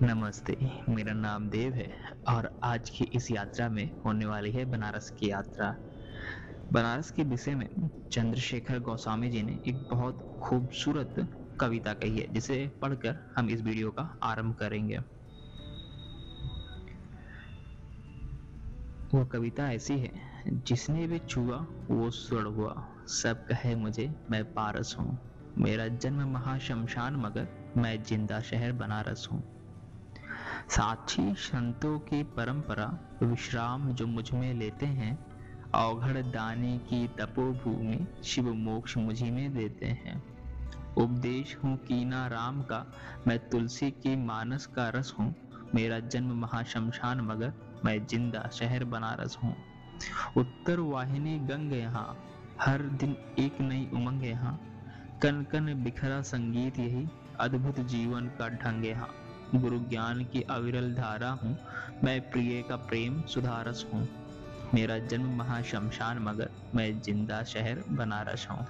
नमस्ते, मेरा नाम देव है और आज की इस यात्रा में होने वाली है बनारस की यात्रा। बनारस के विषय में चंद्रशेखर गोस्वामी जी ने एक बहुत खूबसूरत कविता कही है, जिसे पढ़कर हम इस वीडियो का आरंभ करेंगे। वो कविता ऐसी है, जिसने भी छुआ वो स्वर्ण हुआ, सब कहे मुझे मैं पारस हूँ। मेरा जन्म महाशमशान मगर मैं जिंदा शहर बनारस हूँ। साक्षी संतों की परंपरा विश्राम जो मुझ में लेते हैं, अवघड़ दानी की तपोभूमि शिव मोक्ष मुझी में देते हैं। उपदेश हूँ कीना राम का, मैं तुलसी की मानस का रस हूँ। मेरा जन्म महाशमशान मगर मैं जिंदा शहर बनारस हूँ। उत्तर वाहिनी गंग यहाँ, हर दिन एक नई उमंग यहाँ। कन कन बिखरा संगीत यही, अद्भुत जीवन का ढंग यहाँ। गुरु ज्ञान की अविरल धारा हूँ, मैं प्रिय का प्रेम सुधारस हूँ। मेरा जन्म महाशमशान मगर मैं जिंदा शहर बनारस हूँ।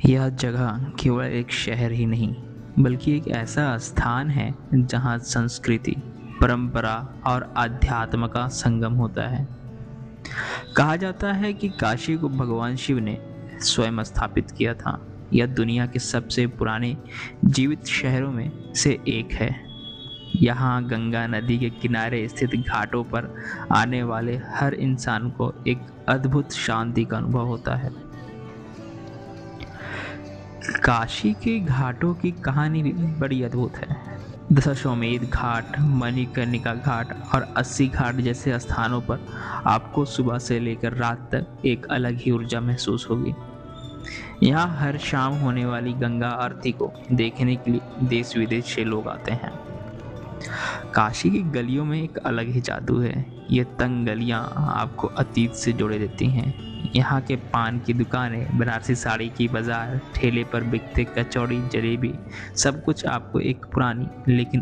यह जगह केवल एक शहर ही नहीं, बल्कि एक ऐसा स्थान है जहाँ संस्कृति, परंपरा और आध्यात्म का संगम होता है। कहा जाता है कि काशी को भगवान शिव ने स्वयं स्थापित किया था। यह दुनिया के सबसे पुराने जीवित शहरों में से एक है। यहाँ गंगा नदी के किनारे स्थित घाटों पर आने वाले हर इंसान को एक अद्भुत शांति का अनुभव होता है। काशी के घाटों की कहानी भी बड़ी अद्भुत है। दशाश्वमेध घाट, मणिकर्णिका घाट और 80 घाट जैसे स्थानों पर आपको सुबह से लेकर रात तक एक अलग ही ऊर्जा महसूस होगी। यहाँ हर शाम होने वाली गंगा आरती को देखने के लिए देश विदेश से लोग आते हैं। काशी की गलियों में एक अलग ही जादू है। ये तंग गलियाँ आपको अतीत से जोड़े देती हैं। यहाँ के पान की दुकानें, बनारसी साड़ी की बाजार, ठेले पर बिकते कचौड़ी, जलेबी, सब कुछ आपको एक पुरानी लेकिन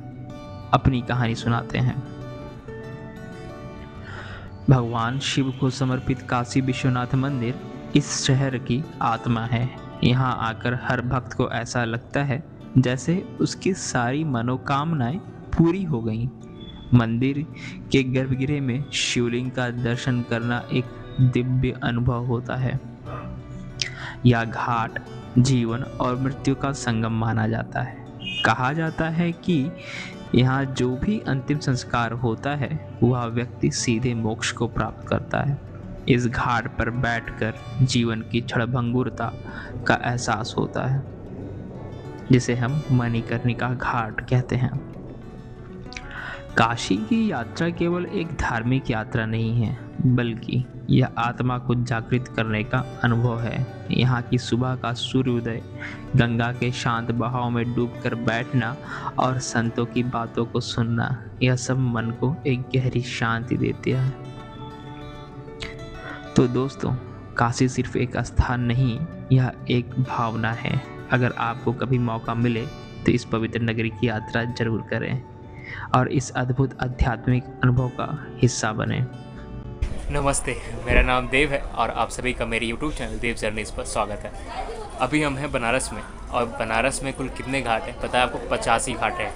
अपनी कहानी सुनाते हैं। भगवान शिव को समर्पित काशी विश्वनाथ मंदिर इस शहर की आत्मा है। यहाँ आकर हर भक्त को ऐसा लगता है जैसे उसकी सारी मनोकामनाएं पूरी हो गईं। मंदिर के गर्भगृह में शिवलिंग का दर्शन करना एक दिव्य अनुभव होता है। यह घाट जीवन और मृत्यु का संगम माना जाता है। कहा जाता है कि यहाँ जो भी अंतिम संस्कार होता है वह व्यक्ति सीधे मोक्ष को प्राप्त करता है। इस घाट पर बैठकर जीवन की क्षणभंगुरता का एहसास होता है, जिसे हम मणिकर्णिका घाट कहते हैं। काशी की यात्रा केवल एक धार्मिक यात्रा नहीं है, बल्कि यह आत्मा को जागृत करने का अनुभव है। यहाँ की सुबह का सूर्योदय, गंगा के शांत बहाव में डूबकर बैठना और संतों की बातों को सुनना, यह सब मन को एक गहरी शांति देती है। तो दोस्तों, काशी सिर्फ एक स्थान नहीं, यह एक भावना है। अगर आपको कभी मौका मिले तो इस पवित्र नगरी की यात्रा जरूर करें और इस अद्भुत आध्यात्मिक अनुभव का हिस्सा बने। नमस्ते, मेरा नाम देव है और आप सभी का मेरे YouTube चैनल देव जर्नीज पर स्वागत है। अभी हम हैं बनारस में, और बनारस में कुल कितने घाट हैं पता है आपको? 85 घाट हैं।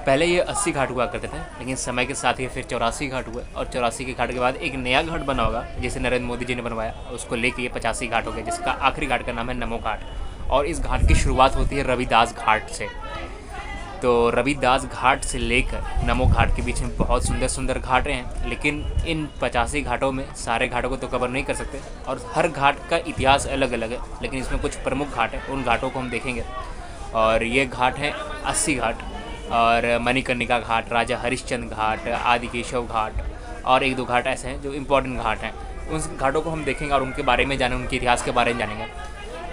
पहले ये 80 घाट हुआ करते थे, लेकिन समय के साथ ही फिर 84 घाट हुए, और 84 के घाट के बाद एक नया घाट बना होगा जिसे नरेंद्र मोदी जी ने बनवाया, उसको लेके ये 85 घाट हो गए, जिसका आखिरी घाट का नाम है नमो घाट। और इस घाट की शुरुआत होती है रविदास घाट से। तो रविदास घाट से लेकर नमो घाट के बीच में बहुत सुंदर सुंदर घाटें हैं, लेकिन इन 85 घाटों में सारे घाटों को तो कवर नहीं कर सकते, और हर घाट का इतिहास अलग अलग है, लेकिन इसमें कुछ प्रमुख घाट हैं, उन घाटों को हम देखेंगे। और ये घाट हैं 80 घाट, और मणिकर्णिका घाट, राजा हरिश्चंद्र घाट, आदिकेशव घाट, और एक दो घाट ऐसे हैं जो इम्पोर्टेंट घाट हैं। उन घाटों को हम देखेंगे और उनके बारे में जानें, उनके इतिहास के बारे में जानेंगे।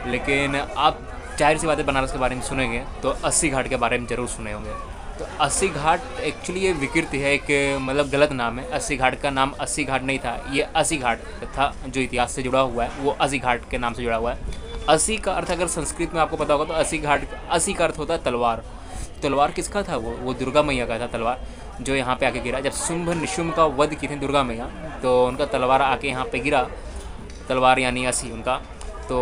लेकिन आप जाहिर सी बात है बनारस के बारे में सुनेंगे तो 80 घाट के बारे में ज़रूर सुने होंगे। तो 80 घाट एक्चुअली ये विकृति है, एक मतलब गलत नाम है। 80 घाट का नाम 80 घाट नहीं था, ये 80 घाट था जो इतिहास से जुड़ा हुआ है, वो 80 घाट के नाम से जुड़ा हुआ है। 80 का अर्थ अगर संस्कृत में आपको पता होगा तो 80 घाट, 80 का अर्थ होता है तलवार। तलवार किसका था? वो दुर्गा मैया का था तलवार, जो यहाँ पे आके गिरा। जब शुंभ निशुंभ का वध किए थे दुर्गा मैया, तो उनका तलवार आके यहाँ पे गिरा, तलवार यानी असी उनका। तो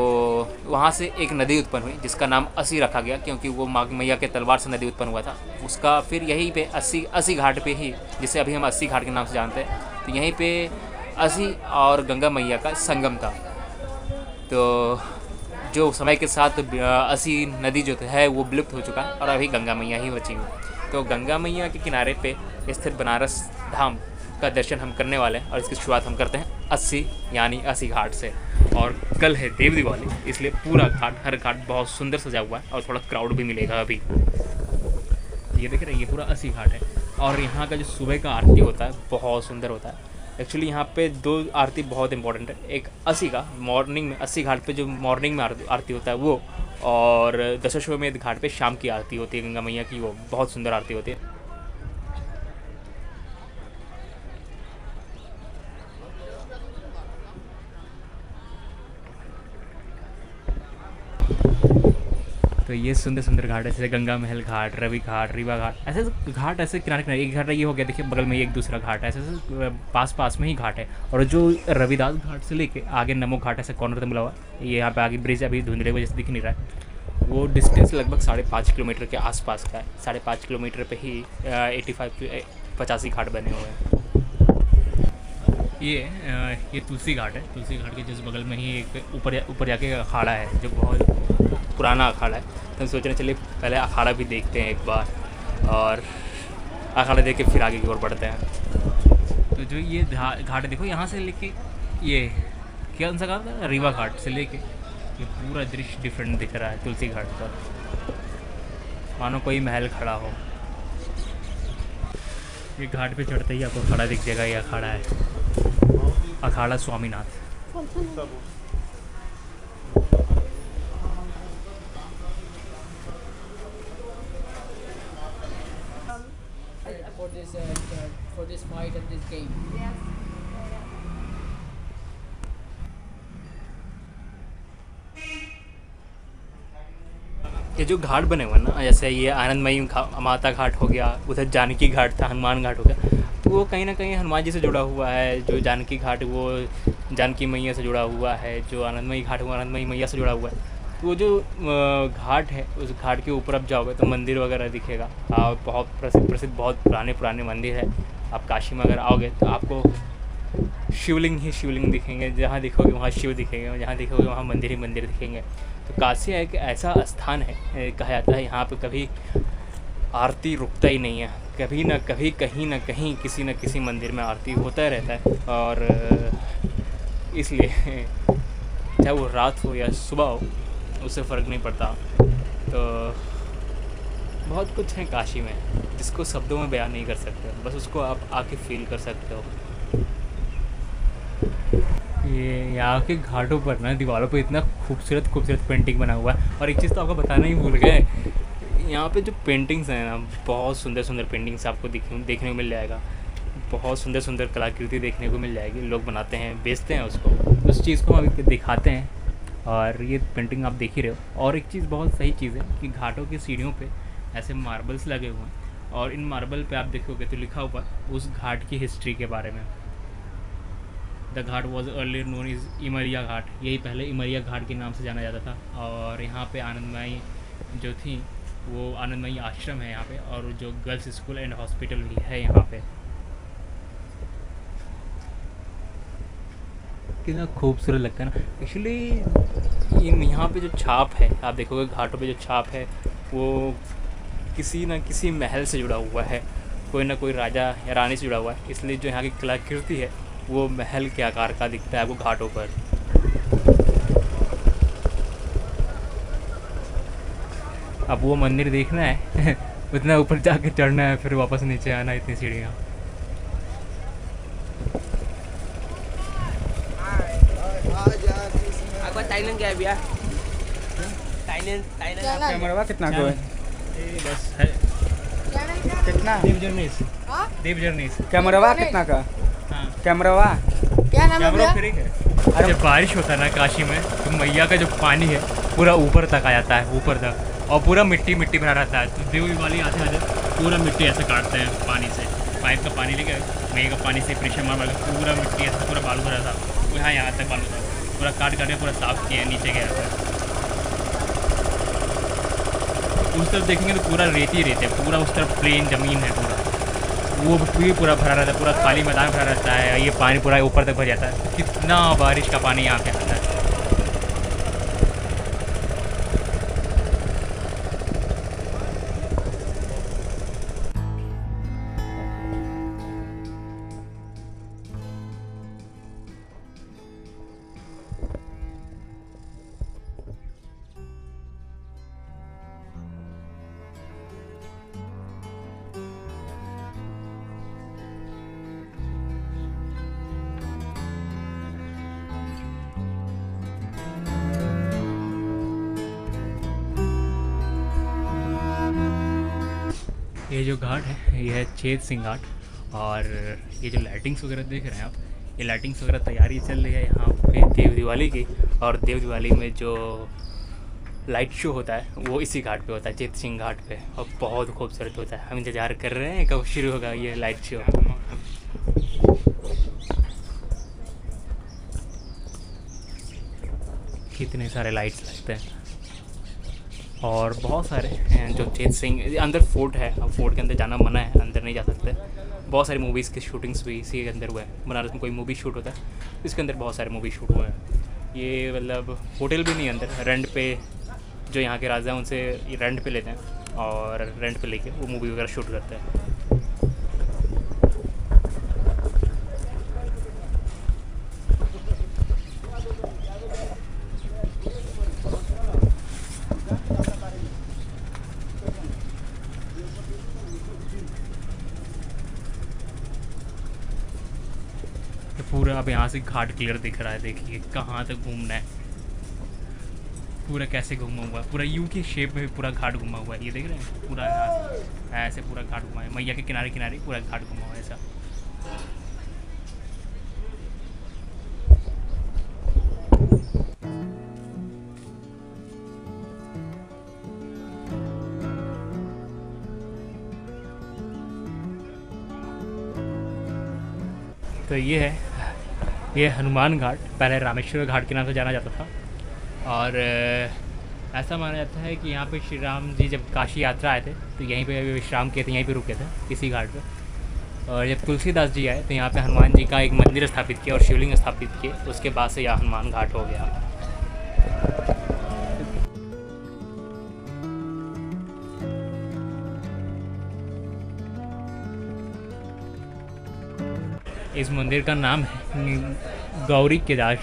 वहाँ से एक नदी उत्पन्न हुई जिसका नाम असी रखा गया, क्योंकि वो माँ मैया के तलवार से नदी उत्पन्न हुआ था। उसका फिर यहीं पे असी घाट पे ही, जिसे अभी हम अस्सी घाट के नाम से जानते हैं, तो यहीं पे असी और गंगा मैया का संगम था। तो जो समय के साथ असी नदी जो है वो विलुप्त हो चुका है और अभी गंगा मैया ही बची हुई। तो गंगा मैया के किनारे पे स्थित बनारस धाम का दर्शन हम करने वाले हैं और इसकी शुरुआत हम करते हैं अस्सी यानी असी घाट से। और कल है देव दिवाली, इसलिए पूरा घाट, हर घाट बहुत सुंदर सजा हुआ है और थोड़ा क्राउड भी मिलेगा अभी। ये देख रहे हैं, ये पूरा असी घाट है और यहाँ का जो सुबह का आरती होता है बहुत सुंदर होता है। एक्चुअली यहाँ पे दो आरती बहुत इंपॉर्टेंट है, एक असी का मॉर्निंग में, अस्सी घाट पे जो मॉर्निंग में आरती होता है वो, और दशाश्वमेध घाट पे शाम की आरती होती है गंगा मैया की, वो बहुत सुंदर आरती होती है। तो ये सुंदर सुंदर घाट है, जैसे गंगा महल घाट, रवि घाट, रीवा घाट, ऐसे घाट ऐसे किनारे किनारे। एक घाट ये हो गया, देखिए बगल में एक दूसरा घाट है, ऐसे पास पास में ही घाट है। और जो रविदास घाट से लेके आगे नमो घाट ऐसे कॉर्नर पे मिला हुआ है, ये यहाँ पे आगे ब्रिज अभी धुंधले वजह से दिख नहीं रहा है, वो डिस्टेंस लगभग 5.5 किलोमीटर के आसपास का है। 5.5 किलोमीटर पे ही 85 घाट बने हुए हैं। ये तुलसी घाट है, तुलसी घाट के जिस बगल में ही एक ऊपर जाके अखाड़ा है जो बहुत पुराना अखाड़ा है। तो हम सोच रहे चलिए पहले अखाड़ा भी देखते हैं एक बार, और अखाड़ा देख के फिर आगे की ओर बढ़ते हैं। तो जो ये घाट देखो, यहाँ से लेके ये कौन सा घाट था, रीवा घाट से लेके ये पूरा दृश्य डिफरेंट दिख रहा है तुलसी घाट का, मानो कोई महल खड़ा हो। ये घाट पे चढ़ते ही आपको अखाड़ा दिख जाएगा, ये अखाड़ा है, अखाड़ा Swaminath. For this fight and this game. ये जो घाट बने हुए ना, जैसे ये आनंदमयी माता घाट हो गया, उधर जानकी घाट था, हनुमान घाट हो गया, तो वो कहीं ना कहीं हनुमान जी से जुड़ा हुआ है। जो जानकी घाट वो जानकी मैया से जुड़ा हुआ है, जो आनंदमयी घाट वो आनंदमयी मैया से जुड़ा हुआ है। तो वो जो घाट है, उस घाट के ऊपर आप जाओगे तो मंदिर वगैरह दिखेगा, और बहुत प्रसिद्ध बहुत पुराने मंदिर है। आप काशी में अगर आओगे तो आपको शिवलिंग ही शिवलिंग दिखेंगे, जहाँ देखोगे वहाँ शिव दिखेंगे, जहाँ देखोगे वहाँ मंदिर ही मंदिर दिखेंगे। तो काशी एक ऐसा स्थान है, कहा जाता है यहाँ पे कभी आरती रुकता ही नहीं है, कभी ना कभी कहीं ना कहीं किसी न किसी मंदिर में आरती होता रहता है। और इसलिए चाहे वो रात हो या सुबह हो, उससे फ़र्क नहीं पड़ता। तो बहुत कुछ है काशी में जिसको शब्दों में बयान नहीं कर सकते, बस उसको आप आके फील कर सकते हो। ये यहाँ के घाटों पर ना दीवारों पे इतना खूबसूरत पेंटिंग बना हुआ है। और एक चीज़ तो आपको बताना ही भूल गए, यहाँ पे जो पेंटिंग्स हैं ना, बहुत सुंदर पेंटिंग्स आपको देखने को मिल जाएगा। बहुत सुंदर कलाकृति देखने को मिल जाएगी। लोग बनाते हैं, बेचते हैं उसको, उस चीज़ को हम अभी दिखाते हैं। और ये पेंटिंग आप देख ही रहे हो। और एक चीज़ बहुत सही चीज़ है कि घाटों की सीढ़ियों पे ऐसे मार्बल्स लगे हुए हैं, और इन मार्बल पे आप देखोगे तो लिखा हुआ उस घाट की हिस्ट्री के बारे में। The ghat was earlier known as Imaria ghat, यही पहले इमरिया घाट के नाम से जाना जाता था। और यहाँ पे आनंदमयी जो थी वो आनंदमयी आश्रम है यहाँ पे, और जो गर्ल्स स्कूल एंड हॉस्पिटल भी है यहाँ पे। कितना खूबसूरत लगता है ना। एक्चुअली यहाँ पे जो छाप है, आप देखोगे घाटों पे जो छाप है वो किसी न किसी महल से जुड़ा हुआ है, कोई ना कोई राजा या रानी से जुड़ा हुआ है। इसलिए जो यहाँ की कलाकृति है वो महल के आकार का दिखता है वो घाटों पर। अब वो मंदिर देखना है उतना ऊपर जाके चढ़ना है, फिर वापस नीचे आना, इतनी सीढ़ियाँ। थाईलैंड क्या है भैया? थाईलैंड कैमरा कितना को है? बस है कितना? देव जर्नीस कैमरा कितना का? हाँ, कैमरा क्या नाम है कैमरा भैया? फ्री है। जब बारिश होता है ना काशी में, तो मैया का जो पानी है पूरा ऊपर तक आ जाता है, ऊपर तक, और पूरा मिट्टी भरा रहता है। तो देव दिवाली आते पूरा मिट्टी ऐसे काटते हैं पानी से, पाइप का पानी लेके मैया का पानी से प्रेशर मार पूरा मिट्टी ऐसा पूरा बालू भरा था, यहाँ तक बालू था। पूरा काट काट के पूरा साफ किया है नीचे गया था। उस तरफ देखेंगे तो पूरा रेत ही रेत है, पूरा उस तरफ प्लेन ज़मीन है पूरा, वो भी पूरा भरा रहता है, पूरा खाली मैदान भरा रहता है। ये पानी पूरा ऊपर तक भर जाता है। कितना बारिश का पानी यहाँ पे आता है। ये जो घाट है ये है चेत सिंह घाट। और ये जो लाइटिंग्स वगैरह देख रहे हैं आप, ये लाइटिंग्स वगैरह तैयारी चल रही है यहाँ पे देव दिवाली की। और देव दिवाली में जो लाइट शो होता है वो इसी घाट पे होता है, चेत सिंह घाट पे, और बहुत खूबसूरत होता है। हम इंतज़ार कर रहे हैं कब शुरू होगा ये लाइट शो। कितने सारे लाइट्स लगते हैं और बहुत सारे जो चेत सिंह अंदर फोर्ट है, अब फोर्ट के अंदर जाना मना है, अंदर नहीं जा सकते। बहुत सारी मूवीज़ की शूटिंग्स भी इसी के अंदर हुआ है। बनारस में कोई मूवी शूट होता है इसके अंदर बहुत सारे मूवी शूट हुए हैं। ये मतलब होटल भी नहीं अंदर, रेंट पे जो यहाँ के राजा हैं उनसे रेंट पे लेते हैं और रेंट पे लेके वो मूवी वगैरह शूट करते हैं। पूरा अब यहाँ से घाट क्लियर दिख रहा है। देखिए कहाँ तक घूमना है, पूरा कैसे घूमा हुआ है, पूरा यू की शेप में पूरा घाट घुमा हुआ है। ये देख रहे हैं पूरा यहाँ से ऐसे पूरा घाट घुमा है, मैया के किनारे किनारे पूरा घाट घुमा हुआ है ऐसा। तो ये हनुमान घाट, पहले रामेश्वर घाट के नाम से जाना जाता था। और ऐसा माना जाता है कि यहाँ पे श्री राम जी जब काशी यात्रा आए थे तो यहीं पे विश्राम किए थे, यहीं पे रुके थे इसी घाट पे। और जब तुलसीदास जी आए तो यहाँ पे हनुमान जी का एक मंदिर स्थापित किया और शिवलिंग स्थापित किए। उसके बाद से यह हनुमान घाट हो गया। इस मंदिर का नाम है गौरी केदार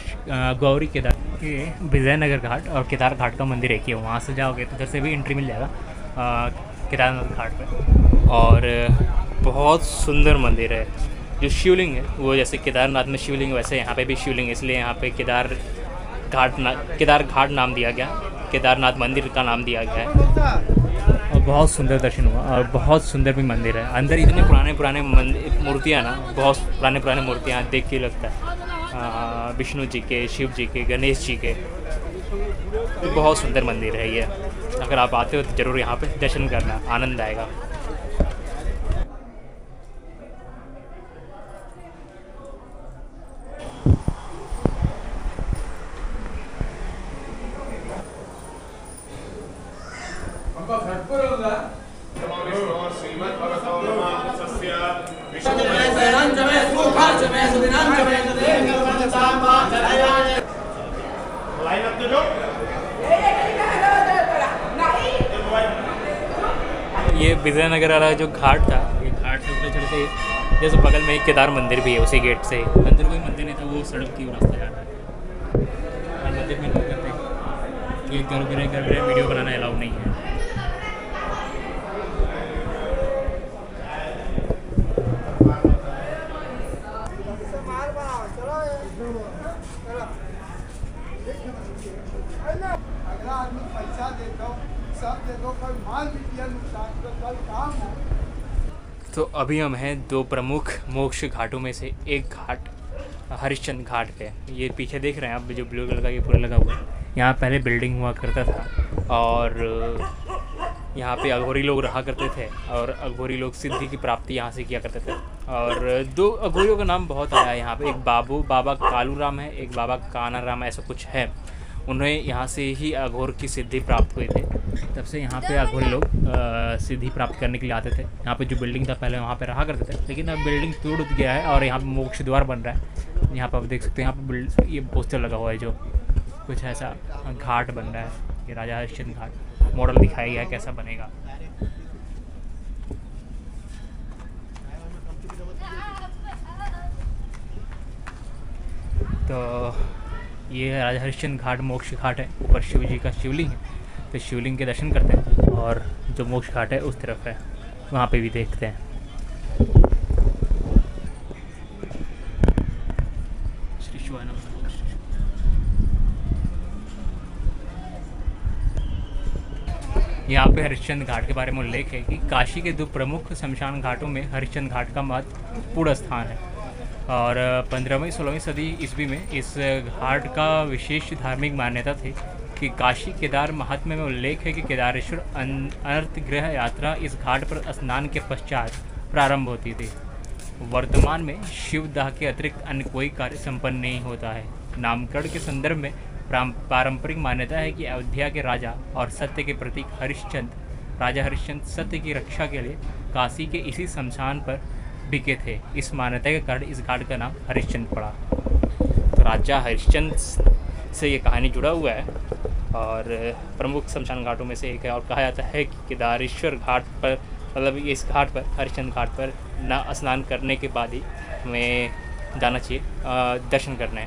ये विजयनगर घाट और केदार घाट का मंदिर एक ही है। वहाँ से जाओगे तो उधर से भी एंट्री मिल जाएगा केदारनाथ घाट पे। और बहुत सुंदर मंदिर है। जो शिवलिंग है वो जैसे केदारनाथ में शिवलिंग वैसे यहाँ पे भी शिवलिंग है, इसलिए यहाँ पे केदार घाट नाम दिया गया, केदारनाथ मंदिर का नाम दिया गया है। और बहुत सुंदर दर्शन हुआ और बहुत सुंदर भी मंदिर है। अंदर इतने पुराने मूर्तियाँ ना, बहुत पुराने मूर्तियाँ देख के लगता है विष्णु जी के, शिव जी के, गणेश जी के। बहुत सुंदर मंदिर है ये। अगर आप आते हो तो ज़रूर यहाँ पे दर्शन करना, आनंद आएगा। ये विजयनगर वाला जो घाट था, ये घाट से ऊपर चढ़ते जैसे बगल में एक केदार मंदिर भी है, उसी गेट से। अंदर कोई मंदिर नहीं था, वो सड़क की रास्ता जा रहा है। और मंदिर में लोग करते हैं ये घर वीडियो बनाना अलाउ नहीं है। तो अभी हम हैं दो प्रमुख मोक्ष घाटों में से एक घाट हरिश्चंद्र घाट पे। ये पीछे देख रहे हैं आप, जो ब्लू कलर का ये पूरा लगा हुआ है, यहाँ पहले बिल्डिंग हुआ करता था। और यहाँ पे अघोरी लोग रहा करते थे और अघोरी लोग सिद्धि की प्राप्ति यहाँ से किया करते थे। और 2 अघोरियों का नाम बहुत आया है यहाँ पे, एक बाबा कालू राम है, एक बाबा काना राम, ऐसा कुछ है। उन्हें यहाँ से ही अघोर की सिद्धि प्राप्त हुई थी। तब से यहाँ पे अघोरी लोग सिद्धि प्राप्त करने के लिए आते थे। यहाँ पे जो बिल्डिंग था पहले वहाँ पे रहा करते थे, लेकिन अब बिल्डिंग टूट गया है और यहाँ पे मोक्ष द्वार बन रहा है। यहाँ पर आप देख सकते हैं, यहाँ पे ये पोस्टर लगा हुआ है जो कुछ ऐसा घाट बन रहा है। ये राजा हरिश्चंद्र घाट मॉडल दिखाया गया है कैसा बनेगा। तो ये राजा हरिश्चंद्र घाट मोक्ष घाट है। ऊपर शिव जी का शिवलिंग है, तो शिवलिंग के दर्शन करते हैं। और जो मोक्ष घाट है उस तरफ है, वहाँ पे भी देखते हैं। श्री शिवाय नमः। यहाँ पे हरिश्चंद्र घाट के बारे में उल्लेख है कि काशी के 2 प्रमुख शमशान घाटों में हरिश्चंद्र घाट का महत्वपूर्ण स्थान है। और 15वीं-16वीं सदी ईस्वी में इस घाट का विशेष धार्मिक मान्यता थी कि काशी केदार महात्म्य में उल्लेख है कि केदारेश्वर अनर्थ गृह यात्रा इस घाट पर स्नान के पश्चात प्रारंभ होती थी। वर्तमान में शिवदाह के अतिरिक्त अन्य कोई कार्य संपन्न नहीं होता है। नामकरण के संदर्भ में पारंपरिक मान्यता है कि अयोध्या के राजा और सत्य के प्रतीक हरिश्चंद्र, राजा हरिश्चंद्र सत्य की रक्षा के लिए काशी के इसी शमशान पर बिके थे। इस मान्यता के कारण इस घाट का नाम हरिश्चंद्र पड़ा। तो राजा हरिश्चंद्र से ये कहानी जुड़ा हुआ है और प्रमुख शमशान घाटों में से एक है। और कहा जाता है कि केदारेश्वर घाट पर, मतलब इस घाट पर, हरिश्चंद्र घाट पर ना स्नान करने के बाद ही हमें जाना चाहिए दर्शन करने।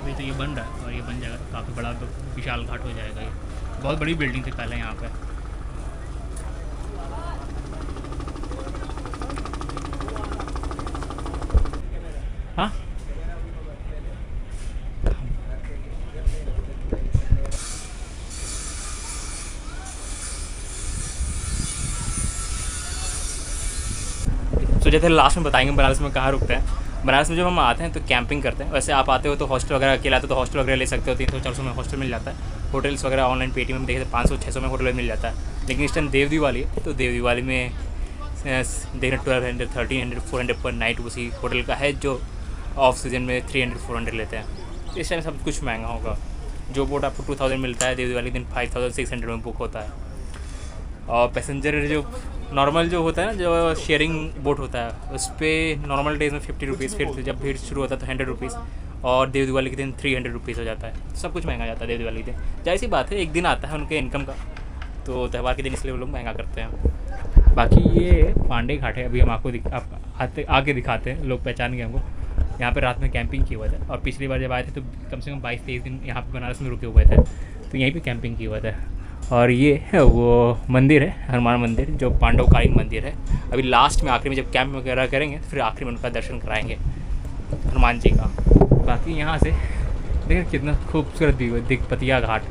तो ये बन रहा है और ये बन जाएगा, काफ़ी बड़ा विशाल घाट हो जाएगा। ये बहुत बड़ी बिल्डिंग थी पहले यहाँ पे। हाँ तो जैसे लास्ट में बताएंगे बनारस में कहाँ रुकते हैं। बनारस में जब हम आते हैं तो कैंपिंग करते हैं। वैसे आप आते हो तो हॉस्टल वगैरह अकेले आते हो तो हॉस्टल वगैरह ले सकते हो। 300-400 में हॉस्टल मिल जाता है। होटल्स वगैरह ऑनलाइन पेटीएम में देखे तो 500-600 में होटल मिल जाता है। लेकिन इस टाइम देव दिवाली है तो देव दिवाली में देखना 1200, 1300, 400 पर नाइट उसी होटल का है, जो ऑफ सीजन में 300-400 लेते हैं। इस टाइम सब कुछ महंगा होगा। जो बोट आपको 2000 मिलता है देव दिवाली दिन 5600 में बुक होता है। और पैसेंजर जो नॉर्मल जो होता है ना, जो शेयरिंग बोट होता है, उस पर नॉर्मल डेज में 50 रुपीज़, फिर जब भीड़ शुरू होता है तो 100 रुपीज़, और देव दिवाली के दिन 300 रुपीज़ हो जाता है। सब कुछ महंगा जाता है देव दिवाली के दिन। जाहिर सी बात है, एक दिन आता है उनके इनकम का, तो त्यौहार के दिन इसलिए वो लोग महंगा करते हैं। बाकी ये पांडे घाट है, अभी हम आपको आके दिखाते हैं। लोग पहचान गए हमको। यहाँ पे रात में कैंपिंग किया हुआ था और पिछली बार जब आए थे तो कम से कम 22-23 दिन यहाँ पे बनारस में रुके हुए थे, तो यहीं पे कैंपिंग किया हुआ था। और ये है वो मंदिर है, हनुमान मंदिर, जो पांडवकालीन मंदिर है। अभी लास्ट में आखिरी में जब कैंप वगैरह करेंगे तो फिर आखिरी में उनका दर्शन कराएंगे हनुमान जी का। बाकी यहाँ से देखिए कितना खूबसूरत व्यू है, दिग्पतिया घाट।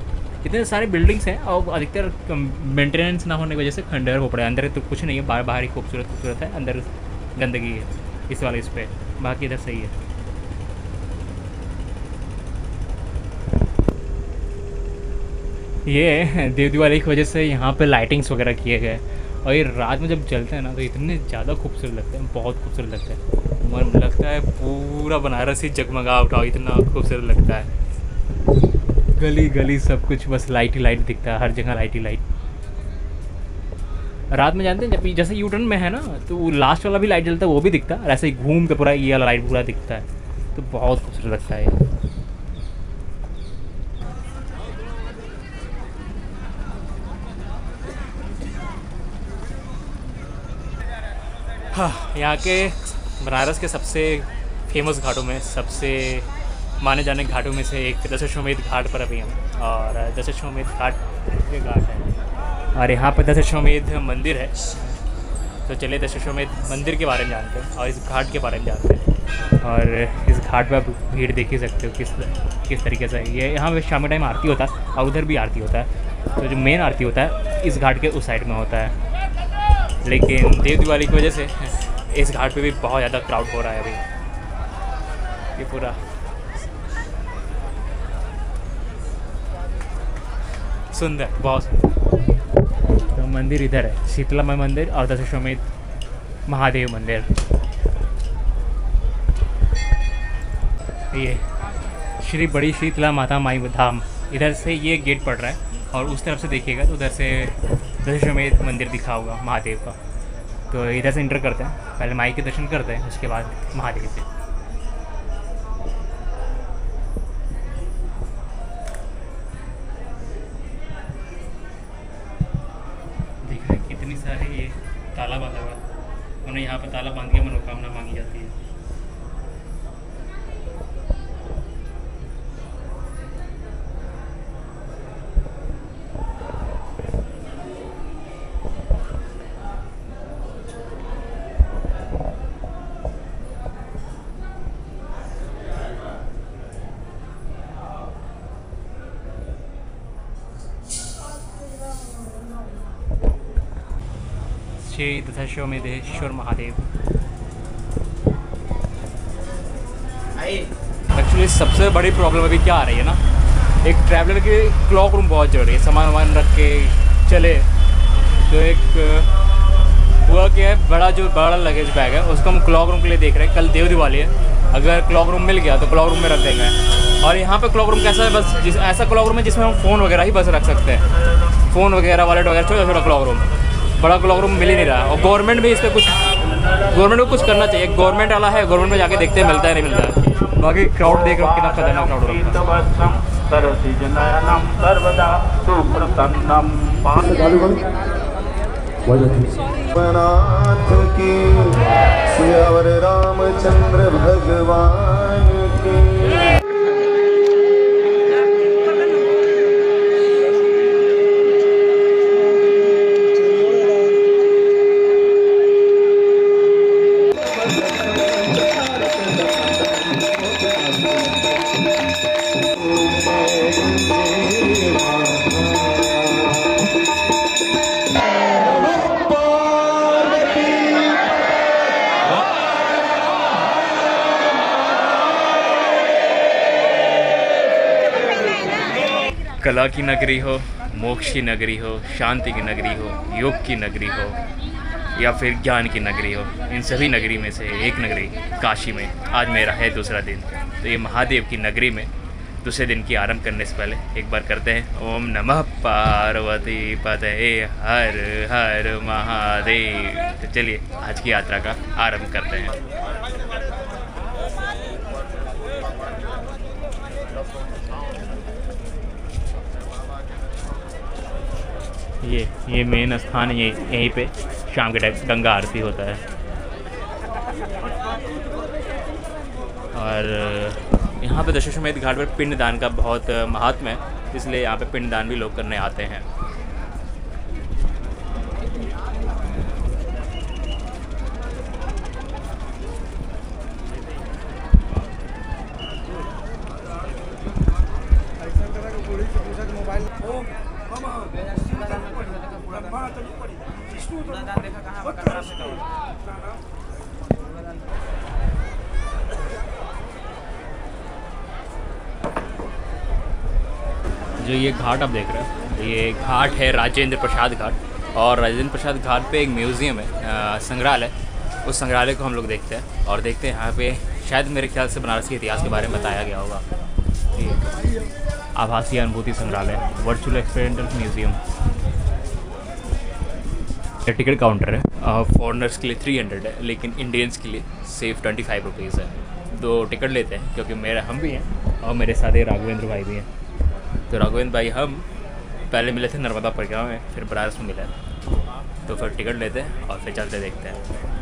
इतने सारे बिल्डिंग्स हैं और अधिकतर मेंटेनेंस ना होने की वजह से खंडहर हो पड़ा है। अंदर तो कुछ नहीं है, बाहर ही खूबसूरत है, अंदर गंदगी है इस वाले इस पर। बाकी इधर सही है। ये देव दिवाली की वजह से यहाँ पे लाइटिंग्स वगैरह किए गए, और ये रात में जब जलते हैं ना तो इतने ज़्यादा खूबसूरत लगते हैं, बहुत खूबसूरत लगता है। मन लगता है पूरा बनारस ही जगमगा उठा, इतना खूबसूरत लगता है। गली गली सब कुछ बस लाइट ही लाइट दिखता है, हर जगह लाइट ही लाइट। रात में जानते हैं जब जैसे यू टर्न में है ना, तो वो लास्ट वाला भी लाइट जलता है, वो भी दिखता है, और ऐसे ही घूम के पूरा ये वाला लाइट पूरा दिखता है, तो बहुत खूबसूरत लगता है। हाँ, यहाँ के बनारस के सबसे फेमस घाटों में, सबसे माने जाने घाटों में से एक दशाश्वमेध घाट पर अभी हम, और दशाश्वमेध घाट ये घाट है और यहाँ पर दशाश्वमेध मंदिर है। तो चलिए दशाश्वमेध मंदिर के बारे में जानते हैं और इस घाट के बारे में जानते हैं। और इस घाट पर आप भीड़ देख ही सकते हो किस तरीके से है। ये यहाँ पे शाम के टाइम आरती होता है और उधर भी आरती होता है। तो जो मेन आरती होता है इस घाट के उस साइड में होता है, लेकिन देव दिवाली की वजह से इस घाट पे भी बहुत ज़्यादा क्राउड हो रहा है अभी। ये पूरा सुंदर, बहुत सुंदर। तो मंदिर इधर है, शीतला माई मंदिर और दशाश्वमेध महादेव मंदिर। ये श्री बड़ी शीतला माता माई धाम, इधर से ये गेट पड़ रहा है और उस तरफ से देखिएगा तो उधर से दशाश्वमेध मंदिर दिखा होगा महादेव का। तो इधर से इंटर करते हैं, पहले माई के दर्शन करते हैं, उसके बाद महादेव के। देख रहे हैं कितनी सारे ये ताला बांधा हुआ है, उन्हें यहाँ पर ताला बांध के मनोकामना मांगी जाती है। श्री दशाश्वमेधेश्वर महादेव। एक्चुअली सबसे बड़ी प्रॉब्लम अभी क्या आ रही है ना, एक ट्रैवलर की क्लॉक रूम बहुत जरूरी है, सामान वामान रख के चले। तो एक हुआ क्या है, बड़ा लगेज बैग है उसको हम क्लॉक रूम के लिए देख रहे हैं। कल देव दिवाली है, अगर क्लॉक रूम मिल गया तो क्लॉक रूम में रख देंगे। और यहाँ पे क्लॉक रूम कैसा है, बस ऐसा क्लॉक रूम है जिसमें हम फ़ोन वगैरह ही बस रख सकते हैं, फ़ोन वगैरह वॉलेट वगैरह, छोटा छोटा क्लॉक रूम। बड़ा क्लॉक रूम मिल ही नहीं रहा। और गवर्नमेंट भी इस पर गवर्नमेंट को कुछ करना चाहिए। गवर्नमेंट वाला है, गवर्नमेंट में जाके देखते हैं मिलता है नहीं मिलता है। बाकी क्राउड देख रहे हो कितना खतरनाक क्राउड रामचंद्र भगवान की। कला की नगरी हो, मोक्ष की नगरी हो, शांति की नगरी हो, योग की नगरी हो या फिर ज्ञान की नगरी हो, इन सभी नगरी में से एक नगरी काशी में आज मेरा है दूसरा दिन। तो ये महादेव की नगरी में दूसरे दिन की आरंभ करने से पहले एक बार करते हैं ओम नमः पार्वती पतये हर हर महादेव। तो चलिए आज की यात्रा का आरंभ करते हैं। ये मेन स्थान है, यहीं पे शाम के टाइम गंगा आरती होता है। और यहाँ पे दशाश्वमेध घाट पर पिंडदान का बहुत महात्म है, इसलिए यहाँ पे पिंडदान भी लोग करने आते हैं। जो ये घाट आप देख रहे हो, ये घाट है राजेंद्र प्रसाद घाट। और राजेंद्र प्रसाद घाट पे एक म्यूज़ियम है, संग्रहालय। उस संग्रहालय को हम लोग देखते हैं और देखते हैं यहाँ पे शायद मेरे ख्याल से बनारस के इतिहास के बारे में बताया गया होगा। आभासी अनुभूति संग्रहालय, virtual experimental museum. Ticket counter है, फॉरनर्स के लिए 300 है, लेकिन इंडियंस के लिए सिर्फ 25 रुपीज़ है। 2 टिकट लेते हैं क्योंकि हम भी हैं और मेरे साथ राघवेंद्र भाई भी हैं। तो राघवेंद्र भाई हम पहले मिले थे नर्मदा परिक्रमा में, फिर बनारस में मिले, तो फिर टिकट लेते हैं और फिर चलते देखते हैं।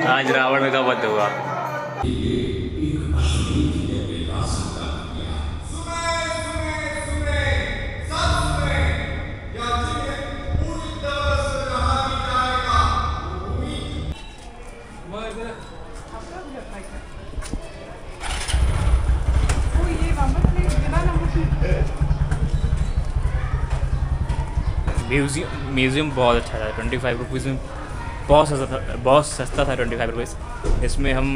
आज रावण का वध हुआ। म्यूज़ियम बहुत अच्छा था। 25 रुपीज़ में बहुत सस्ता था 25 रुपीज़। इसमें हम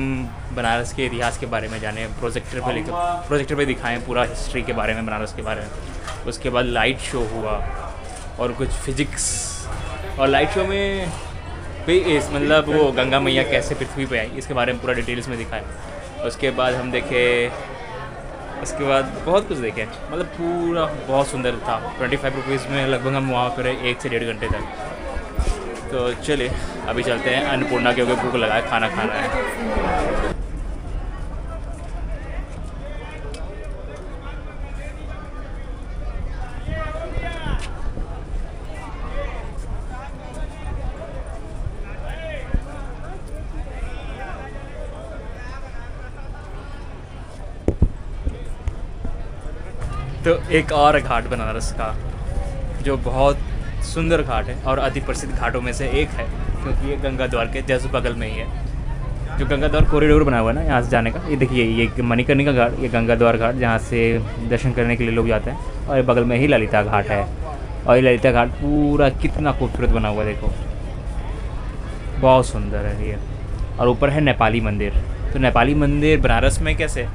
बनारस के इतिहास के बारे में जाने, प्रोजेक्टर पे दिखाएं पूरा हिस्ट्री के बारे में, बनारस के बारे में। उसके बाद लाइट शो हुआ और कुछ फिजिक्स, और लाइट शो में भी मतलब वो गंगा मैया कैसे पृथ्वी पे आई इसके बारे में पूरा डिटेल्स में दिखाया। उसके बाद हम देखे, उसके बाद बहुत कुछ देखे, मतलब पूरा बहुत सुंदर था। 25 रुपीज़ में लगभग हम वहाँ पर 1 से 1.5 घंटे तक। तो चलिए अभी चलते हैं अन्नपूर्णा, क्योंकि भूख लगा है, खाना खाना है। तो एक और घाट बनारस का जो बहुत सुंदर घाट है और अति प्रसिद्ध घाटों में से एक है, क्योंकि ये गंगा द्वार के जस्ट बगल में ही है। जो गंगा द्वार कॉरिडोर बना हुआ है ना यहाँ से जाने का, ये देखिए ये मणिकर्णिका घाट, ये गंगा द्वार घाट जहाँ से दर्शन करने के लिए लोग जाते हैं। और ये बगल में ही ललिता घाट है, और ये ललिता घाट पूरा कितना खूबसूरत बना हुआ है, देखो बहुत सुंदर है ये। और ऊपर है नेपाली मंदिर। तो नेपाली मंदिर बनारस में कैसे,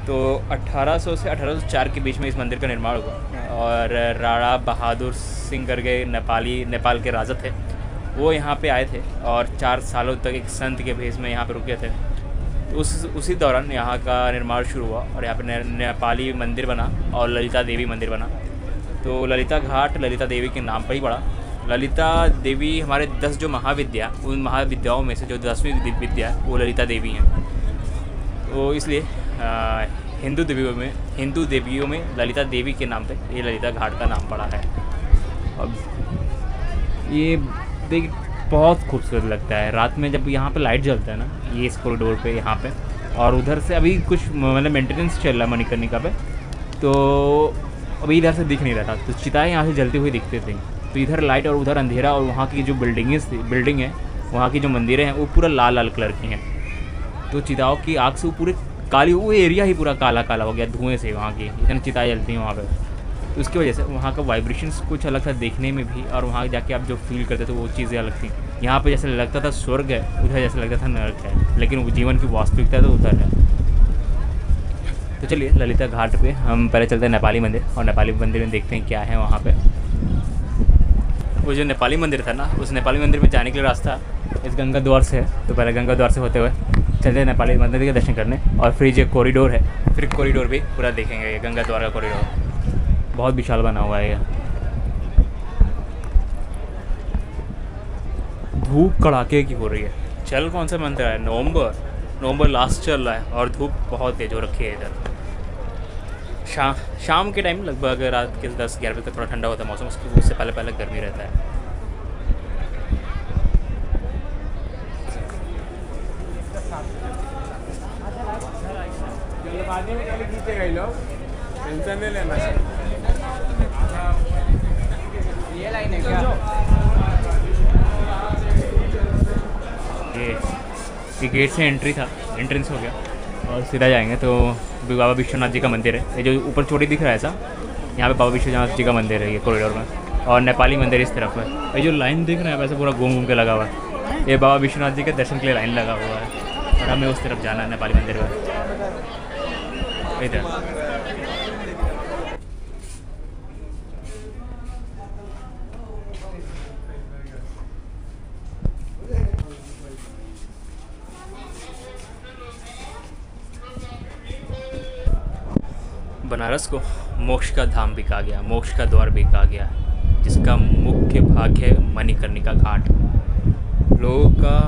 तो 1800 से 1804 के बीच में इस मंदिर का निर्माण हुआ। और राणा बहादुर सिंह करके नेपाल के राजा थे, वो यहाँ पे आए थे और 4 सालों तक एक संत के भेष में यहाँ पे रुके थे। तो उसी दौरान यहाँ का निर्माण शुरू हुआ और यहाँ पे नेपाली मंदिर बना और ललिता देवी मंदिर बना। तो ललिता घाट ललिता देवी के नाम पर ही पड़ा। ललिता देवी हमारे 10 जो महाविद्या, उन महाविद्याओं में से जो 10वीं विद्या है वो ललिता देवी हैं। तो इसलिए हिंदू देवियों में ललिता देवी के नाम पे ये ललिता घाट का नाम पड़ा है। अब ये देख बहुत खूबसूरत लगता है रात में जब यहाँ पे लाइट जलता है ना, ये इस कॉरिडोर पे यहाँ पे। और उधर से अभी कुछ मतलब मेंटेनेंस चल रहा है मणिकर्णिका पे, तो अभी इधर से दिख नहीं रहा था, तो चिताएँ यहाँ से जलती हुई दिखते थे। तो इधर लाइट और उधर अंधेरा, और वहाँ की जो बिल्डिंग है, वहाँ की जो मंदिरें हैं वो पूरा लाल लाल कलर की हैं। तो चिताओं की आग से वो पूरे काली, वो एरिया ही पूरा काला काला हो गया धुएं से, वहाँ की इतनी चिताएँ जलती हैं वहाँ पे। तो उसकी वजह से वहाँ का वाइब्रेशंस कुछ अलग था देखने में भी, और वहाँ जाके आप जो फील करते थे वो चीज़ें अलग थी। यहाँ पे जैसे लगता था स्वर्ग है, उधर जैसे लगता था नरक है, लेकिन वो जीवन की वास्तविकता तो उधर है। तो चलिए ललिता घाट पे हम पहले चलते हैं नेपाली मंदिर, और नेपाली मंदिर में देखते हैं क्या है वहाँ पे। वो जो नेपाली मंदिर था ना, उस नेपाली मंदिर में जाने के लिए रास्ता इस गंगा द्वार से है। तो पहले गंगा द्वार से होते हुए चलते हैं नेपाली मंदिर के दर्शन करने, और फिर जो कॉरिडोर है, फिर कॉरिडोर भी पूरा देखेंगे। ये गंगा द्वार का कॉरिडोर बहुत विशाल बना हुआ है। ये धूप कड़ाके की हो रही है। चल कौन सा मंदिर है, नवंबर लास्ट चल रहा है, और धूप बहुत तेज हो रखी है इधर। शाम के टाइम लगभग रात के 10-11 बजे तक थोड़ा ठंडा होता है मौसम, उससे पहले गर्मी रहता है। टेंशन नहीं लेना। ये लाइन है क्या? ये गेट से एंट्रेंस हो गया, और सीधा जाएंगे तो बाबा विश्वनाथ जी का मंदिर है। ये जो ऊपर चोटी दिख रहा है ऐसा, यहाँ पे बाबा विश्वनाथ जी का मंदिर है ये कॉरिडोर में, और नेपाली मंदिर इस तरफ है। ये जो लाइन दिख रहा है वैसे पूरा घूम के लगा हुआ है, ये बाबा विश्वनाथ जी के दर्शन के लिए लाइन लगा हुआ है, और हमें उस तरफ जाना है नेपाली मंदिर में इधर। बनारस को मोक्ष का धाम भी कहा गया, मोक्ष का द्वार भी कहा गया, जिसका मुख्य भाग है मणिकर्णिका घाट। लोगों का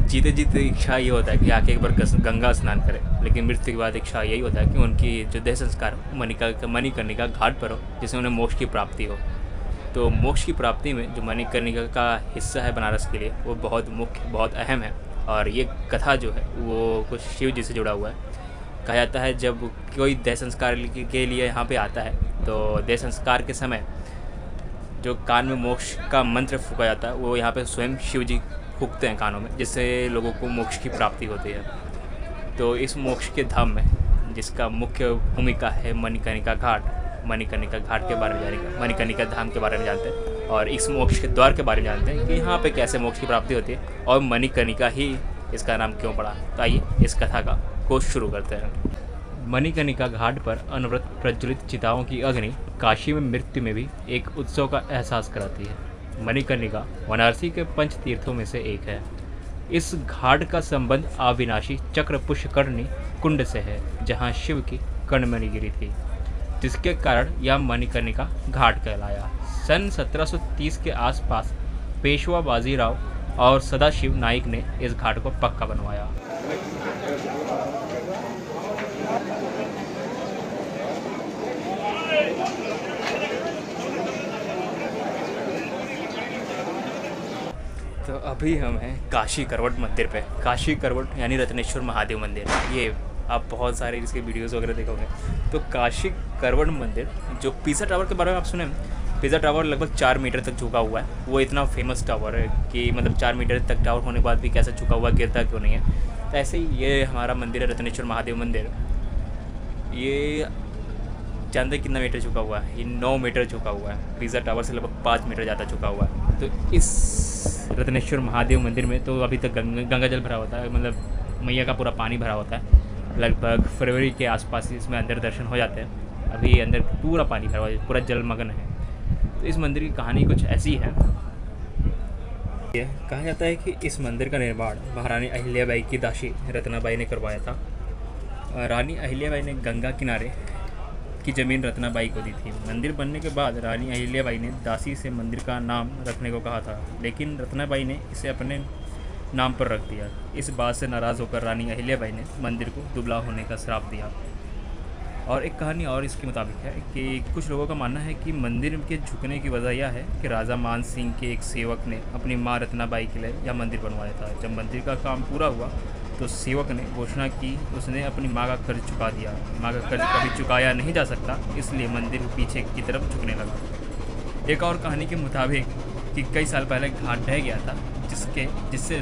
जीते जीते इच्छा ये होता है कि आके एक बार गंगा स्नान करें, लेकिन मृत्यु के बाद इच्छा यही होता है कि उनकी जो देह संस्कार मणिकर्णिका घाट पर हो, जिससे उन्हें मोक्ष की प्राप्ति हो। तो मोक्ष की प्राप्ति में जो मणिकर्णिका का हिस्सा है बनारस के लिए, वो बहुत मुख्य, बहुत अहम है। और ये कथा जो है वो कुछ शिव जी से जुड़ा हुआ है। कहा जाता है जब कोई देह संस्कार के लिए यहाँ पे आता है, तो देह संस्कार के समय जो कान में मोक्ष का मंत्र फूका जाता है, वो यहाँ पे स्वयं शिव जी फूकते हैं कानों में, जिससे लोगों को मोक्ष की प्राप्ति होती है। तो इस मोक्ष के धाम में, जिसका मुख्य भूमिका है मणिकर्णिका घाट के बारे में जानेंगे, मणिकर्णिका धाम के बारे में जानते हैं, और इस मोक्ष के द्वार के बारे में जानते हैं कि यहाँ पे कैसे मोक्ष की प्राप्ति होती है और मणिकर्णिका ही इसका नाम क्यों पड़ा। तो आइए इस कथा को शुरू करते हैं। मणिकर्णिका घाट पर अनवरत प्रज्वलित चिताओं की अग्नि काशी में मृत्यु में भी एक उत्सव का एहसास कराती है। मणिकर्णिका वाराणसी के पंच तीर्थों में से एक है। इस घाट का संबंध अविनाशी चक्र पुष्करणी कुंड से है, जहाँ शिव की कर्णमणि गिरी थी, जिसके कारण यह मणिकर्णिका घाट कहलाया। सन 1730 के आसपास पेशवा बाजीराव और सदाशिव नाइक ने इस घाट को पक्का बनवाया। तो अभी हम हैं काशी करवट मंदिर पे। काशी करवट यानी रत्नेश्वर महादेव मंदिर। ये आप बहुत सारे इसके वीडियोस वगैरह देखोगे। तो काशी करवट मंदिर, जो पिज़्ज़ा टावर के बारे में आप सुने, पिज़्ज़ा टावर लगभग 4 मीटर तक झुका हुआ है। वो इतना फेमस टावर है कि मतलब 4 मीटर तक टावर होने के बाद भी कैसे झुका हुआ, गिरता क्यों नहीं है। तो ऐसे ही ये हमारा मंदिर है रत्नेश्वर महादेव मंदिर। ये जानते कितना मीटर झुका हुआ है? ये 9 मीटर झुका हुआ है। पिज़्ज़ा टावर से लगभग 5 मीटर ज़्यादा झुका हुआ है। तो इस रत्नेश्वर महादेव मंदिर में तो अभी तक गंगा जल भरा होता है, मतलब मैया का पूरा पानी भरा होता है। लगभग फरवरी के आसपास इसमें अंदर दर्शन हो जाते हैं। अभी अंदर पूरा पानी भरा हुआ है, पूरा जलमग्न है। तो इस मंदिर की कहानी कुछ ऐसी है। कहा जाता है कि इस मंदिर का निर्माण महारानी अहिल्याबाई की दासी रत्नाबाई ने करवाया था। रानी अहिल्याबाई ने गंगा किनारे की ज़मीन रत्नाबाई को दी थी। मंदिर बनने के बाद रानी अहिल्याबाई ने दासी से मंदिर का नाम रखने को कहा था, लेकिन रत्नाबाई ने इसे अपने नाम पर रख दिया। इस बात से नाराज़ होकर रानी अहिल्याबाई ने मंदिर को दुबला होने का श्राप दिया। और एक कहानी और इसके मुताबिक है कि कुछ लोगों का मानना है कि मंदिर के झुकने की वजह यह है कि राजा मान सिंह के एक सेवक ने अपनी माँ रत्नाबाई के लिए यह मंदिर बनवाया था। जब मंदिर का काम पूरा हुआ तो सेवक ने घोषणा की उसने अपनी माँ का कर्ज चुका दिया। माँ का कर्ज कभी चुकाया नहीं जा सकता, इसलिए मंदिर पीछे की तरफ झुकने लगा। एक और कहानी के मुताबिक कि कई साल पहले घाट ढह गया था, जिससे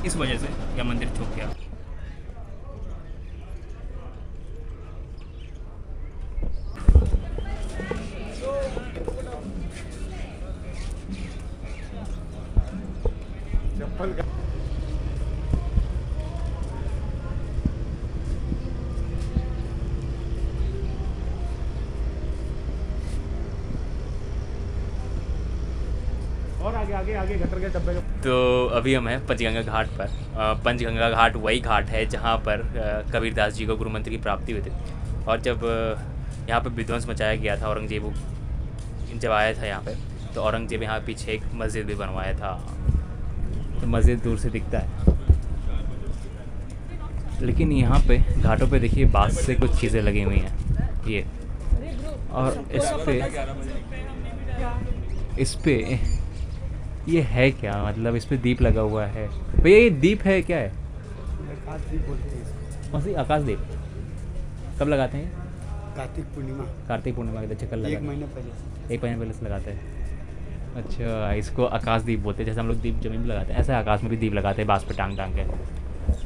इस वजह से यह मंदिर झुक गया। और आगे घटर के डब्बे। तो अभी हम हैं पंचगंगा घाट पर। पंचगंगा घाट वही घाट है जहाँ पर कबीरदास जी को गुरु मंत्र की प्राप्ति हुई थी। और जब यहाँ पर विध्वंस मचाया गया था, औरंगजेब जब आया था यहाँ पे, तो औरंगजेब यहाँ पीछे एक मस्जिद भी बनवाया था। तो मस्जिद दूर से दिखता है, लेकिन यहाँ पे घाटों पे देखिए बांस से कुछ चीज़ें लगी हुई हैं ये, और इस पे ये है क्या, मतलब इस पे दीप लगा हुआ है। भैया ये दीप है क्या है? आकाश दीप बोलते हैं। कौन सी आकाश दीप? कब लगाते हैं? कार्तिक पूर्णिमा के चक्कर लगा 1 महीने पहले। 1 महीने पहले से लगाते हैं। अच्छा, इसको आकाश दीप बोलते हैं। जैसे हम लोग दीप जमीन में लगाते हैं, ऐसे आकाश में भी दीप लगाते हैं बांस पे टांग के।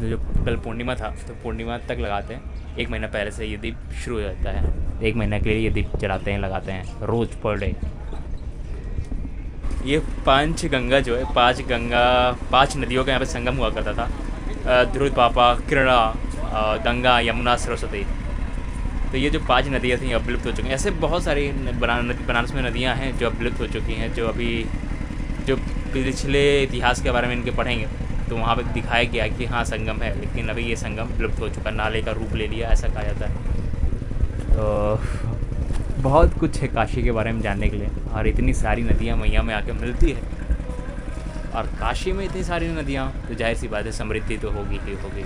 जो कल पूर्णिमा था तो पूर्णिमा तक लगाते हैं। 1 महीना पहले से ये दीप शुरू हो जाता है। 1 महीना के लिए ये दीप जलाते हैं, लगाते हैं रोज़ पर डे। ये पंचगंगा जो है, 5 नदियों का यहाँ पे संगम हुआ करता था। ध्रुव पापा, किरणा, गंगा, यमुना, सरस्वती। तो ये जो 5 नदियाँ थी अब विलुप्त हो चुकी हैं। ऐसे बहुत सारी बनारस में नदियाँ हैं जो अब विलुप्त हो चुकी हैं, जो अभी जो पिछले इतिहास के बारे में इनके पढ़ेंगे तो वहाँ पे दिखाया गया कि हाँ संगम है, लेकिन अभी ये संगम विलुप्त हो चुका, नाले का रूप ले लिया, ऐसा कहा जाता है। तो बहुत कुछ है काशी के बारे में जानने के लिए, और इतनी सारी नदियाँ मैया में आके मिलती है। और काशी में इतनी सारी नदियाँ, तो जाहिर सी बात है समृद्धि तो होगी ही होगी।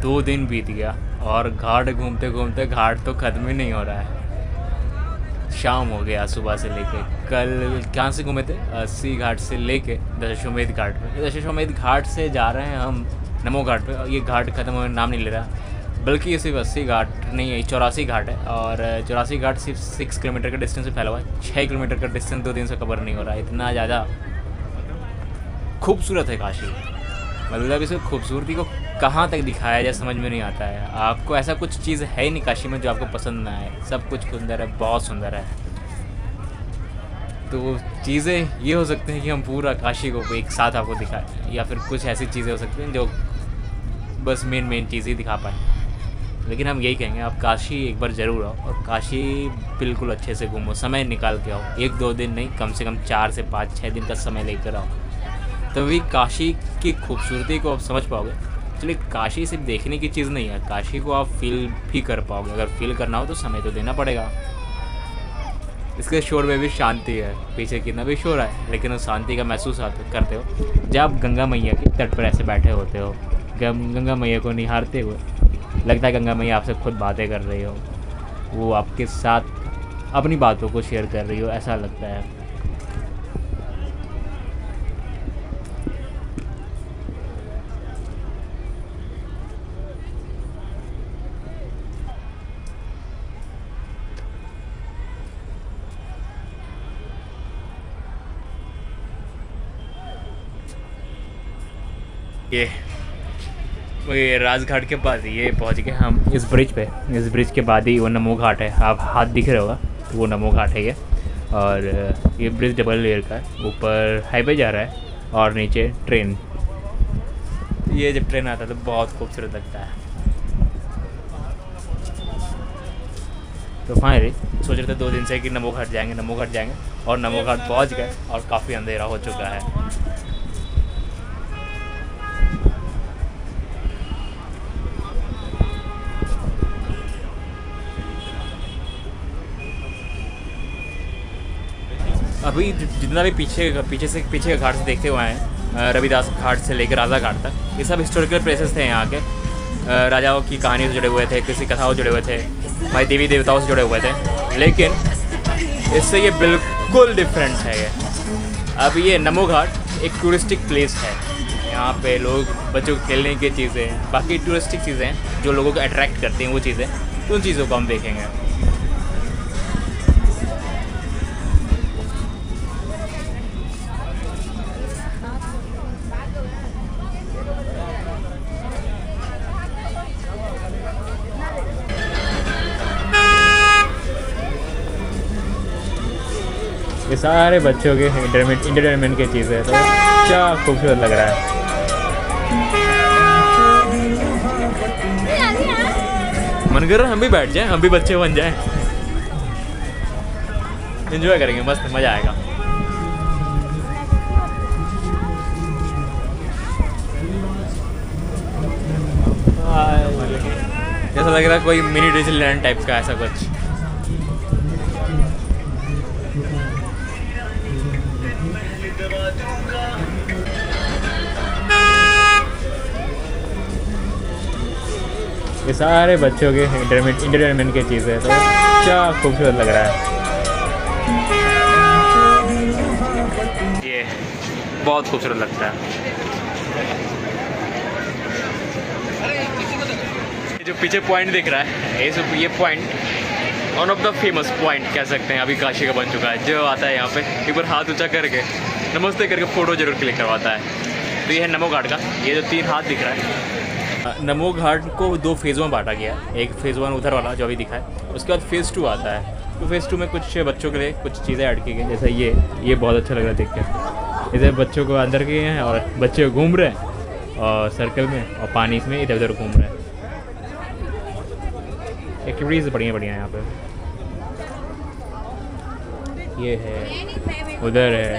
दो दिन बीत गया और घाट घूमते घूमते घाट तो ख़त्म ही नहीं हो रहा है। शाम हो गया सुबह से लेके। कल कहाँ से घूमे थे? 80 घाट से लेके दशाश्वमेध घाट पे। दशाश्वमेध घाट से जा रहे हैं हम नमो घाट पे। ये घाट ख़त्म होने नाम नहीं ले रहा, बल्कि ये सिर्फ 80 घाट नहीं है, 84 घाट है। और 84 घाट सिर्फ 6 किलोमीटर का डिस्टेंस से फैला हुआ है। 6 किलोमीटर का डिस्टेंस 2 दिन से कवर नहीं हो रहा है। इतना ज़्यादा खूबसूरत है काशी। मतलब इस खूबसूरती को कहाँ तक दिखाया जाए समझ में नहीं आता है। आपको ऐसा कुछ चीज़ है नहीं काशी में जो आपको पसंद ना आए। सब कुछ सुंदर है, बहुत सुंदर है। तो चीज़ें ये हो सकती हैं कि हम पूरा काशी को एक साथ आपको दिखाएं, या फिर कुछ ऐसी चीज़ें हो सकती हैं जो बस मेन चीज़ ही दिखा पाएँ। लेकिन हम यही कहेंगे, आप काशी एक बार ज़रूर आओ और काशी बिल्कुल अच्छे से घूमो, समय निकाल के आओ। 1-2 दिन नहीं, कम से कम 4 से 5-6 दिन का समय लेकर आओ, तभी काशी की खूबसूरती को आप समझ पाओगे। चलिए, काशी सिर्फ देखने की चीज़ नहीं है, काशी को आप फील भी कर पाओगे। अगर फील करना हो तो समय तो देना पड़ेगा। इसके शोर में भी शांति है, पीछे कितना भी शोर है लेकिन उस शांति का महसूस आप करते हो जब आप गंगा मैया के तट पर ऐसे बैठे होते हो, गंगा मैया को निहारते हुए। लगता है गंगा मैया आपसे खुद बातें कर रही हो, वो आपके साथ अपनी बातों को शेयर कर रही हो, ऐसा लगता है। ये राजघाट के बाद ये पहुंच गए हम इस ब्रिज पे। इस ब्रिज के बाद ही वो नमो घाट है। आप हाथ दिख रहे होगा तो वो नमो घाट है ये। और ये ब्रिज डबल लेयर का है, ऊपर हाईवे जा रहा है और नीचे ट्रेन। ये जब ट्रेन आता है तो बहुत खूबसूरत लगता है। तो फाइनली सोच रहे थे 2 दिन से कि नमो घाट जाएंगे और नमो घाट पहुँच गए और काफ़ी अंधेरा हो चुका है। अभी जितना भी पीछे का घाट से देखते हुए हैं, रविदास घाट से लेकर राजा घाट तक, ये सब हिस्टोरिकल प्लेसेस थे यहाँ के। राजाओं की कहानियों से जुड़े हुए थे, किसी कथाओं से जुड़े हुए थे, भाई देवी देवताओं से जुड़े हुए थे। लेकिन इससे ये बिल्कुल डिफरेंट है ये। अब ये नमो घाट एक टूरिस्टिक प्लेस है। यहाँ पे लोग बच्चों को खेलने की चीज़ें, बाकी टूरिस्टिक चीज़ें जो लोगों को अट्रैक्ट करती हैं वो चीज़ें, तो उन चीज़ों को हम देखेंगे। ये सारे बच्चों के इंटरटेनमेंट की चीज़ें, तो क्या खूबसूरत लग रहा है। मन कर रहा है हम भी बैठ जाएं, हम भी बच्चे बन जाएं, एंजॉय करेंगे, मस्त मज़ा आएगा। ऐसा लग रहा है कोई मिनी डिज्नीलैंड टाइप का, ऐसा कुछ। ये सारे बच्चों के इंटरटेनमेंट की चीज़ें, तो क्या खूबसूरत लग रहा है। ये बहुत खूबसूरत लगता है। जो पीछे पॉइंट दिख रहा है, ये point one of the famous point कह सकते हैं अभी काशी का बन चुका है। जो आता है यहाँ पे एक बार हाथ ऊंचा करके नमस्ते करके फ़ोटो जरूर क्लिक करवाता है। तो ये है नमो घाट का, ये जो 3 हाथ दिख रहा है। नमो घाट को 2 फेज़ों में बांटा गया। एक फेज़ 1 उधर वाला जो अभी दिखा है, उसके बाद फेज़ 2 आता है। तो फेज़ 2 में कुछ बच्चों के लिए कुछ चीज़ें ऐड की गई, जैसे ये बहुत अच्छा लग रहा है देख के। इधर बच्चों को अंदर किए हैं और बच्चे घूम रहे हैं और सर्कल में, और पानी इसमें इधर उधर घूम रहे हैं। एक्टिविटीज़ बढ़िया बढ़िया हैं यहाँ पे। ये है, उधर है,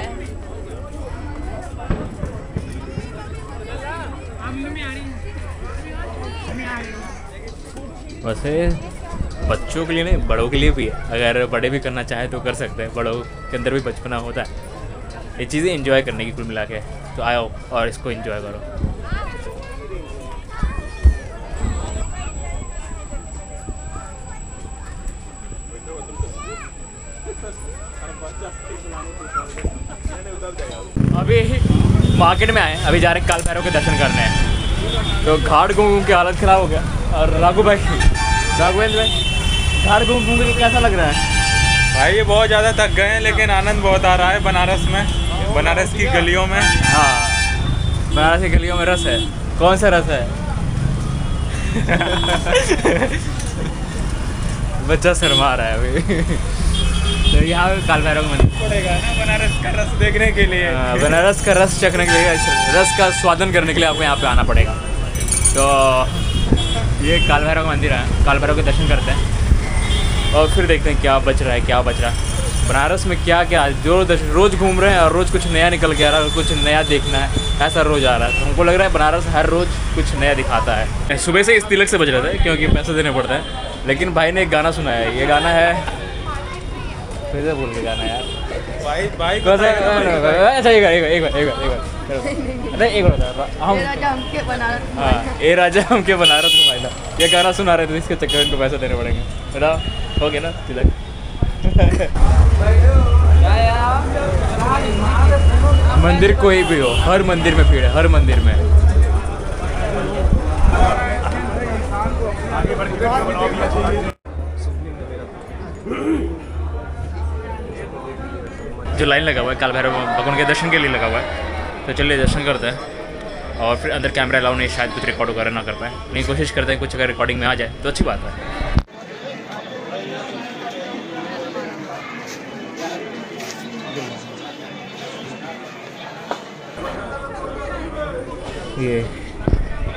वैसे बच्चों के लिए नहीं बड़ों के लिए भी है। अगर बड़े भी करना चाहे तो कर सकते हैं, बड़ों के अंदर भी बचपना होता है। ये चीज़ें एंजॉय करने की कुल मिला के, तो आओ और इसको एंजॉय करो। अभी मार्केट में आए, अभी जा रहे हैं काल भैरव के दर्शन करने हैं। तो घाट घूम के हालत ख़राब हो गया। और राघवेंद्र भाई, घाट घूम के कैसा लग रहा है भाई? ये बहुत ज़्यादा थक गए हैं, लेकिन आनंद बहुत आ रहा है बनारस में, बनारस की गलियों में। हाँ, बनारस की गलियों में रस है। कौन सा रस है? बच्चा शर्मा रहा है अभी। तो यहाँ पे काल भैरव मंदिर पड़ेगा ना बनारस का रस देखने के लिए। बनारस का रस चखने के लिए, रस का स्वादन करने के लिए आपको यहाँ पे आना पड़ेगा। तो ये काल भैरव मंदिर है, काल भैरव के दर्शन करते हैं और फिर देखते हैं क्या बच रहा है, क्या बच रहा है बनारस में। क्या क्या जो रोज़ घूम रहे हैं और रोज़ कुछ नया निकल के आ रहा है, कुछ नया देखना है, ऐसा रोज़ आ रहा है। तो हमको लग रहा है बनारस हर रोज़ कुछ नया दिखाता है। सुबह से इस तिलक से बज रहा था क्योंकि पैसे देने पड़ते हैं, लेकिन भाई ने एक गाना सुनाया है। ये गाना है, फिर से बोल के गाना यार भाई अच्छा एक बार हम हाँ, ए राजा हमके बनारस घुमाएगा, ये गाना सुना रहे थे, इसके चक्कर में इनको पैसे देने पड़ेंगे। बताओ हो गया ना तिलक। मंदिर कोई भी हो, हर मंदिर में भीड़ है, हर मंदिर में। जो लाइन लगा हुआ है काल भैरव भगवान के दर्शन के लिए लगा हुआ है, तो चलिए दर्शन करते हैं। और फिर अंदर कैमरा अलाउ नहीं, शायद कुछ रिकॉर्ड वगैरह ना कर पाए, लेकिन कोशिश करते हैं कुछ अगर रिकॉर्डिंग में आ जाए तो अच्छी बात है। ये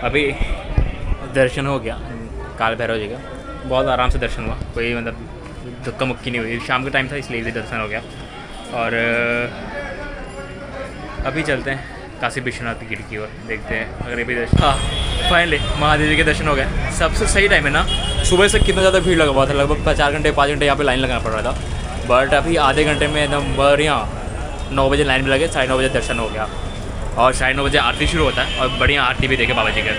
अभी दर्शन हो गया काल भैरव जी का, बहुत आराम से दर्शन हुआ, कोई मतलब धक्का मुक्की नहीं हुई। शाम का टाइम था इसलिए भी दर्शन हो गया। और अभी चलते हैं काशी विश्वनाथ की गिर की ओर, देखते हैं अगर ये भी दर्शन। हाँ फाइनली महादेव जी के दर्शन हो गए। सबसे सही टाइम है ना, सुबह से कितना ज़्यादा भीड़ लगा हुआ था, लगभग 4 घंटे 5 घंटे यहाँ पे लाइन लगाना पड़ रहा था, बट अभी आधे घंटे में एकदम बढ़िया 9 बजे लाइन में लगे, 9:30 बजे दर्शन हो गया। और 9:30 बजे आरती शुरू होता है और बढ़िया आरती भी देखे बाबा जी के।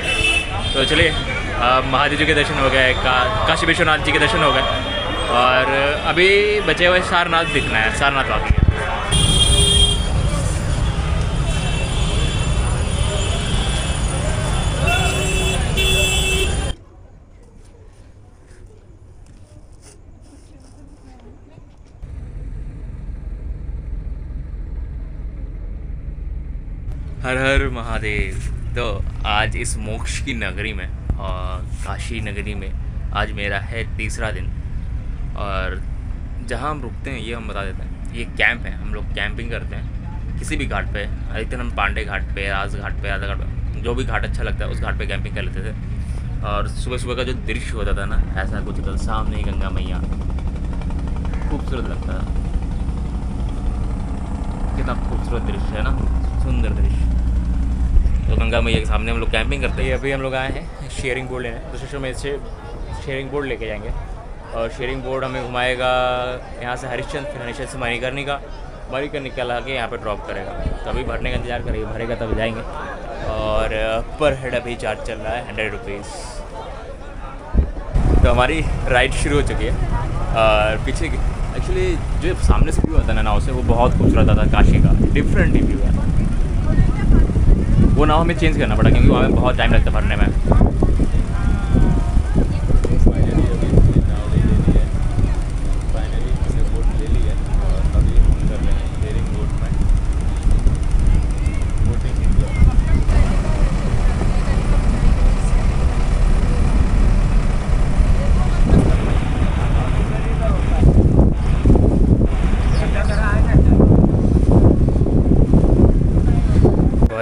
तो चलिए महादेव जी के दर्शन हो गए, काशी विश्वनाथ जी के दर्शन हो गए, और अभी बचे हुए सारनाथ दिखना है, सारनाथ बाकी है। हर हर महादेव। तो आज इस मोक्ष की नगरी में और काशी नगरी में आज मेरा है तीसरा दिन, और जहाँ हम रुकते हैं ये हम बता देते हैं, ये कैंप है। हम लोग कैंपिंग करते हैं किसी भी घाट पे, अधिकतर हम पांडे घाट पे, राज घाट पे, आधा घाट पे, जो भी घाट अच्छा लगता है उस घाट पे कैंपिंग कर लेते थे। और सुबह सुबह का जो दृश्य होता था ना, ऐसा कुछ होता था, सामने ही गंगा मैया, खूबसूरत लगता था। कितना खूबसूरत दृश्य है ना, सुंदर दृश्य। तो गंगा मैया के सामने हम लोग कैंपिंग करते हैं। अभी हम लोग आए हैं शेयरिंग बोर्ड लेने, तो सोचो मैं इससे शेयरिंग बोर्ड लेके जाएंगे, और शेयरिंग बोर्ड हमें घुमाएगा यहाँ से हरिश्चंद, फिर हरिश्चंद से मणिकर्णिका निकल के यहाँ पे ड्रॉप करेगा। तो अभी भरने का इंतजार करेंगे, भरेगा तब जाएंगे। और पर हेड अभी चार्ज चल रहा है 100 रुपीज़। तो हमारी राइड शुरू हो चुकी है। और पीछे एक्चुअली जो सामने से व्यू आता है ना नाव से, वो बहुत खूबसूरत आता है। काशी का डिफरेंट ही व्यू है। वो नाव हमें चेंज करना पड़ा क्योंकि वहाँ में बहुत टाइम लगता है भरने में।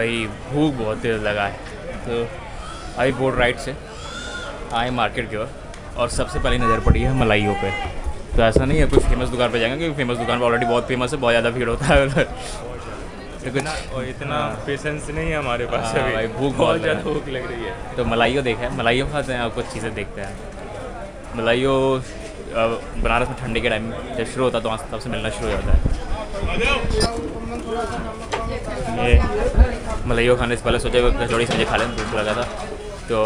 भाई भूख बहुत तेज़ लगा है, तो आई बोट राइड से आए मार्केट की ओर और सबसे पहली नज़र पड़ी है मलाइयों पे। तो ऐसा नहीं है कोई फेमस दुकान पे जाएंगे, क्योंकि फेमस दुकान पे ऑलरेडी बहुत फेमस है, बहुत ज़्यादा भीड़ होता है लेकिन और इतना पेशेंस नहीं है हमारे पास हाँ अभी, भाई भूख बहुत ज़्यादा भूख लग रही है। तो मलाइयों देखा है, मलाइयों खाते हैं और कुछ चीज़ें देखते हैं। मलाइयों बनारस में ठंडी के टाइम में जब शुरू होता है तो वहाँ तब से मिलना शुरू हो जाता है। ये मलाइयों खाने से पहले सोचा कचौड़ी से मुझे खा लें, भूख लगा था, तो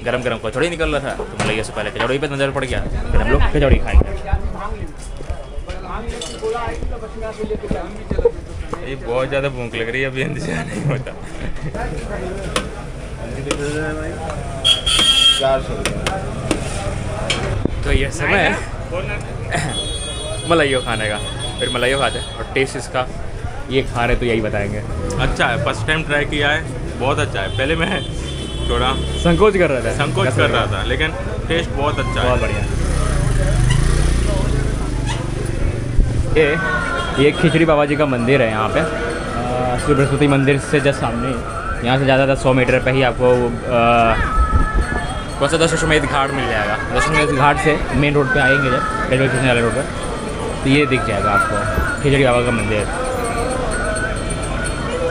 गरम गरम कचौड़ी निकल रहा था, तो मलाइयों से पहले कचौड़ी पे नज़र पड़ गया, फिर हम लोग कचौड़ी खाएंगे। ये बहुत ज़्यादा भूख लग रही है, अभी इंतजार नहीं होता। 400 तो ये समय है मलाइयों खाने का, फिर मलाइयों खाते हैं और टेस्ट इसका ये खा रहे तो यही बताएंगे। अच्छा है, फर्स्ट टाइम ट्राई किया है, बहुत अच्छा है। पहले मैं थोड़ा संकोच कर रहा था, संकोच कर रहा था, लेकिन टेस्ट बहुत अच्छा है, बहुत बढ़िया। ये खिचड़ी बाबा जी का मंदिर है यहाँ पे, श्री बृहस्पति मंदिर से जस्ट सामने। यहाँ से ज़्यादा 100 मीटर पे ही आपको कौन सा दशाश्वमेध घाट मिल जाएगा। दशाश्वमेध घाट से मेन रोड पे आएंगे जब रेलवे स्टेशन वाले रोड पे, तो ये दिख जाएगा आपको खिचड़ी बाबा का मंदिर।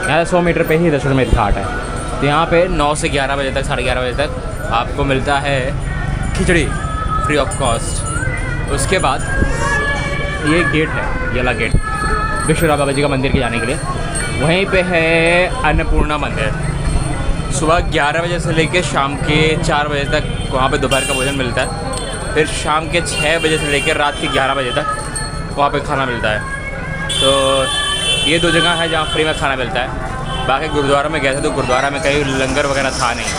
यहाँ से 100 मीटर पे ही दशाश्वमेध घाट है। तो यहाँ पे 9 से 11 बजे तक, 11:30 बजे तक आपको मिलता है खिचड़ी फ्री ऑफ कॉस्ट। उसके बाद ये गेट है, ये वाला गेट विश्वनाथ बाबा जी का मंदिर के जाने के लिए। वहीं पे है अन्नपूर्णा मंदिर। सुबह 11 बजे से लेकर शाम के 4 बजे तक वहाँ पे दोपहर का भोजन मिलता है। फिर शाम के 6 बजे से लेकर रात के 11 बजे तक वहाँ पे खाना मिलता है। तो ये 2 जगह है जहाँ फ्री में खाना मिलता है। बाकी गुरुद्वारा में गए थे तो गुरुद्वारा में कहीं लंगर वगैरह था नहीं।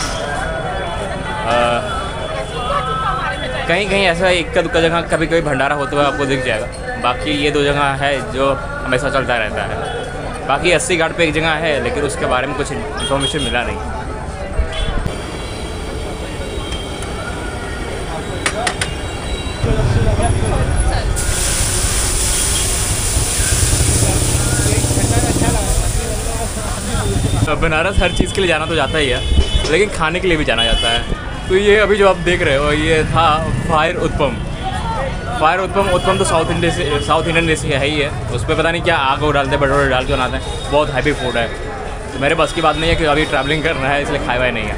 कहीं कहीं ऐसा इक्का दुक्का जगह कभी कभी भंडारा होता हुआ आपको दिख जाएगा। बाकी ये 2 जगह है जो हमेशा चलता रहता है। बाकी 80 घाट पे एक जगह है, लेकिन उसके बारे में कुछ इन्फॉर्मेशन मिला नहीं। बनारस हर चीज़ के लिए जाना तो जाता ही है, लेकिन खाने के लिए भी जाना जाता है। तो ये अभी जो आप देख रहे हो ये था फायर उत्पम। उत्पम तो साउथ इंडियन डिश है ही है। उस पर पता नहीं क्या आग वो डालते हैं, बटोरे डाल के बनाते हैं, बहुत हैवी फूड है। तो मेरे बस की बात नहीं है कि अभी ट्रैवलिंग करना है इसलिए खाया हुआ नहीं है।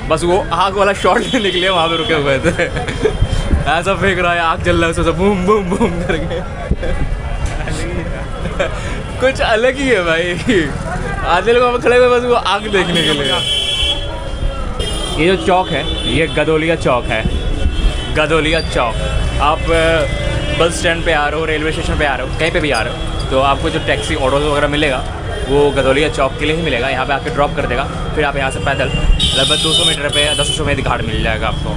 बस वो आग वाला शॉट लेने के लिए वहाँ पे रुके हुए थे। ऐसा फेंक रहा है, आग जल रहा है, उससे बूम बूम बूम करके कुछ अलग ही है भाई। आधे लोग वहाँ खड़े हुए बस वो आग देखने के लिए। ये जो चौक है ये गदोलिया चौक है। गदोलिया चौक, आप बस स्टैंड पे आ रहे हो, रेलवे स्टेशन पे आ रहे हो, कहीं पे भी आ रहे हो, तो आपको जो टैक्सी ऑटो वगैरह मिलेगा वो गदोलिया चौक के लिए ही मिलेगा। यहाँ पे आके ड्रॉप कर देगा, फिर आप यहाँ से पैदल लगभग 200 मीटर पे दशाश्वमेध घाट मिल जाएगा आपको।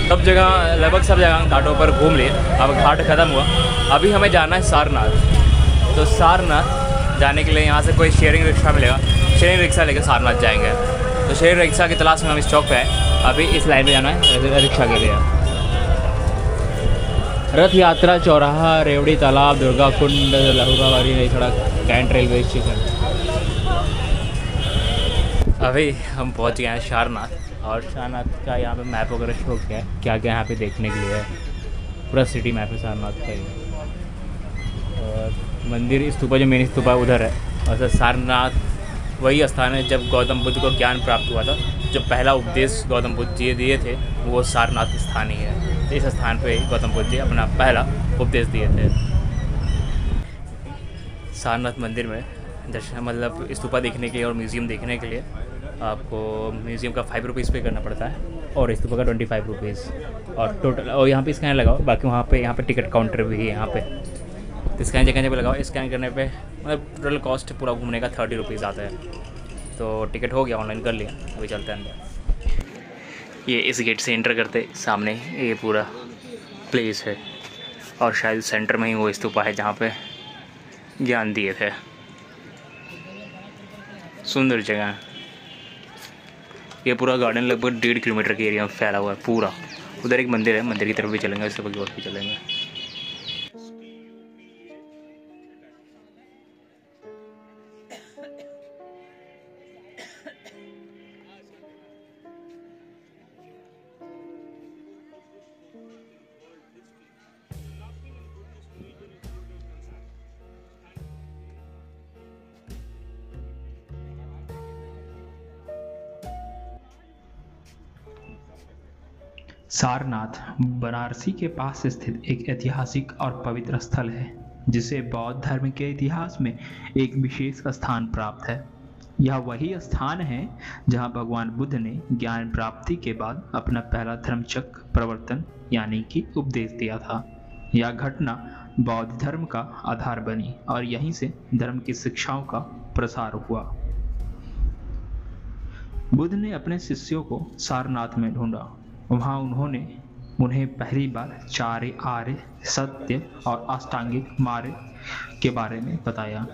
सब जगह लगभग सब जगह घाटों पर घूम लिए। अब घाट ख़त्म हुआ, अभी हमें जाना है सारनाथ। तो सारनाथ जाने के लिए यहाँ से कोई शेयरिंग रिक्शा मिलेगा, शेयरिंग रिक्शा लेकर सारनाथ जाएंगे। तो शेयरिंग रिक्शा की तलाश में हम इस चौक पे आए। अभी इस लाइन में जाना है रिक्शा के लिए। रथ यात्रा चौराहा, रेवड़ी तालाब, दुर्गा कुंड, लहुरावाड़ी नई सड़क, कैंट रेलवे स्टेशन। अभी हम पहुंच गए हैं सारनाथ, और सारनाथ का यहाँ पे मैप वगैरह शो किया है, क्या क्या यहाँ पे देखने के लिए है। पूरा सिटी मैप है सारनाथ का ही। और मंदिर स्तूपा जो मेन स्तूपा उधर है। और सारनाथ वही स्थान है जब गौतम बुद्ध को ज्ञान प्राप्त हुआ था। जो पहला उपदेश गौतम बुद्ध जी दिए थे वो सारनाथ स्थान ही है। इस स्थान पे गौतम बुद्ध जी अपना पहला उपदेश दिए थे। सारनाथ मंदिर में दर्शन मतलब स्तूपा देखने के लिए और म्यूज़ियम देखने के लिए आपको म्यूज़ियम का 5 रुपीज़ पे करना पड़ता है और स्तूपा का 25 रुपीज़। और टोटल और यहाँ पे स्कैन लगाओ। बाकी वहाँ पे टिकट काउंटर भी है यहाँ पे, तो स्कैन जगह पे लगाओ। स्कैन करने पे मतलब टोटल कॉस्ट पूरा घूमने का 30 रुपीज़ आता है। तो टिकट हो गया, ऑनलाइन कर लिया, अभी चलते हैं अंदर। ये इस गेट से एंटर करते सामने ये पूरा प्लेस है, और शायद सेंटर में ही वो स्तूपा है जहाँ पे ज्ञान दिए थे। सुंदर जगह। ये पूरा गार्डन लगभग 1.5 किलोमीटर के एरिया में फैला हुआ है पूरा। उधर एक मंदिर है, मंदिर की तरफ भी चलेंगे, इस तरफ भी चलेंगे। सारनाथ बनारसी के पास स्थित एक ऐतिहासिक और पवित्र स्थल है जिसे बौद्ध धर्म के इतिहास में एक विशेष स्थान प्राप्त है। यह वही स्थान है जहां भगवान बुद्ध ने ज्ञान प्राप्ति के बाद अपना पहला धर्मचक्र प्रवर्तन यानी कि उपदेश दिया था। यह घटना बौद्ध धर्म का आधार बनी और यहीं से धर्म की शिक्षाओं का प्रसार हुआ। बुद्ध ने अपने शिष्यों को सारनाथ में ढूंढा। वहां उन्होंने उन्हें पहली बार चार आर्य सत्य और अष्टांगिक मार्ग के बारे में बताया।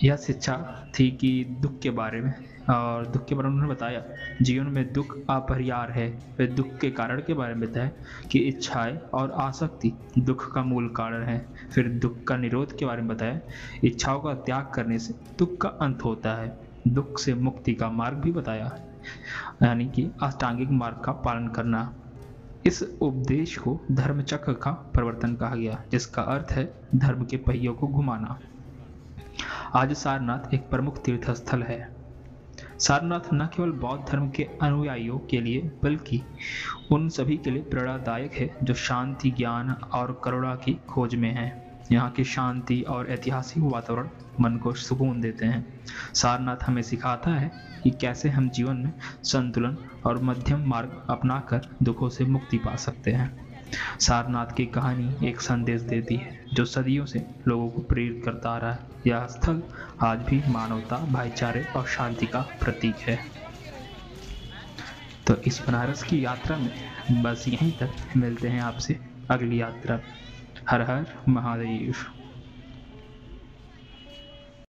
यह शिक्षा थी कि दुख के बारे में उन्होंने बताया जीवन में दुख अपरिहार्य है। फिर दुख के कारण के बारे में बताया कि इच्छाएं और आसक्ति दुख का मूल कारण है। फिर दुख का निरोध के बारे में बताया इच्छाओं का त्याग करने से दुख का अंत होता है। दुख से मुक्ति का मार्ग भी बताया यानी कि अष्टांगिक मार्ग का पालन करना। इस उपदेश को धर्मचक्र का प्रवर्तन कहा गया जिसका अर्थ है धर्म के पहियों को घुमाना। आज सारनाथ एक प्रमुख तीर्थ स्थल है। सारनाथ न केवल बौद्ध धर्म के अनुयायियों के लिए बल्कि उन सभी के लिए प्रेरणादायक है जो शांति ज्ञान और करुणा की खोज में हैं। यहाँ की शांति और ऐतिहासिक वातावरण मन को सुकून देते हैं। सारनाथ हमें सिखाता है कि कैसे हम जीवन में संतुलन और मध्यम मार्ग अपनाकर दुखों से मुक्ति पा सकते हैं। सारनाथ की कहानी एक संदेश देती है जो सदियों से लोगों को प्रेरित करता आ रहा है। यह स्थल आज भी मानवता भाईचारे और शांति का प्रतीक है। तो इस बनारस की यात्रा में बस यहीं तक। मिलते हैं आपसे अगली यात्रा। हर हर महादेव।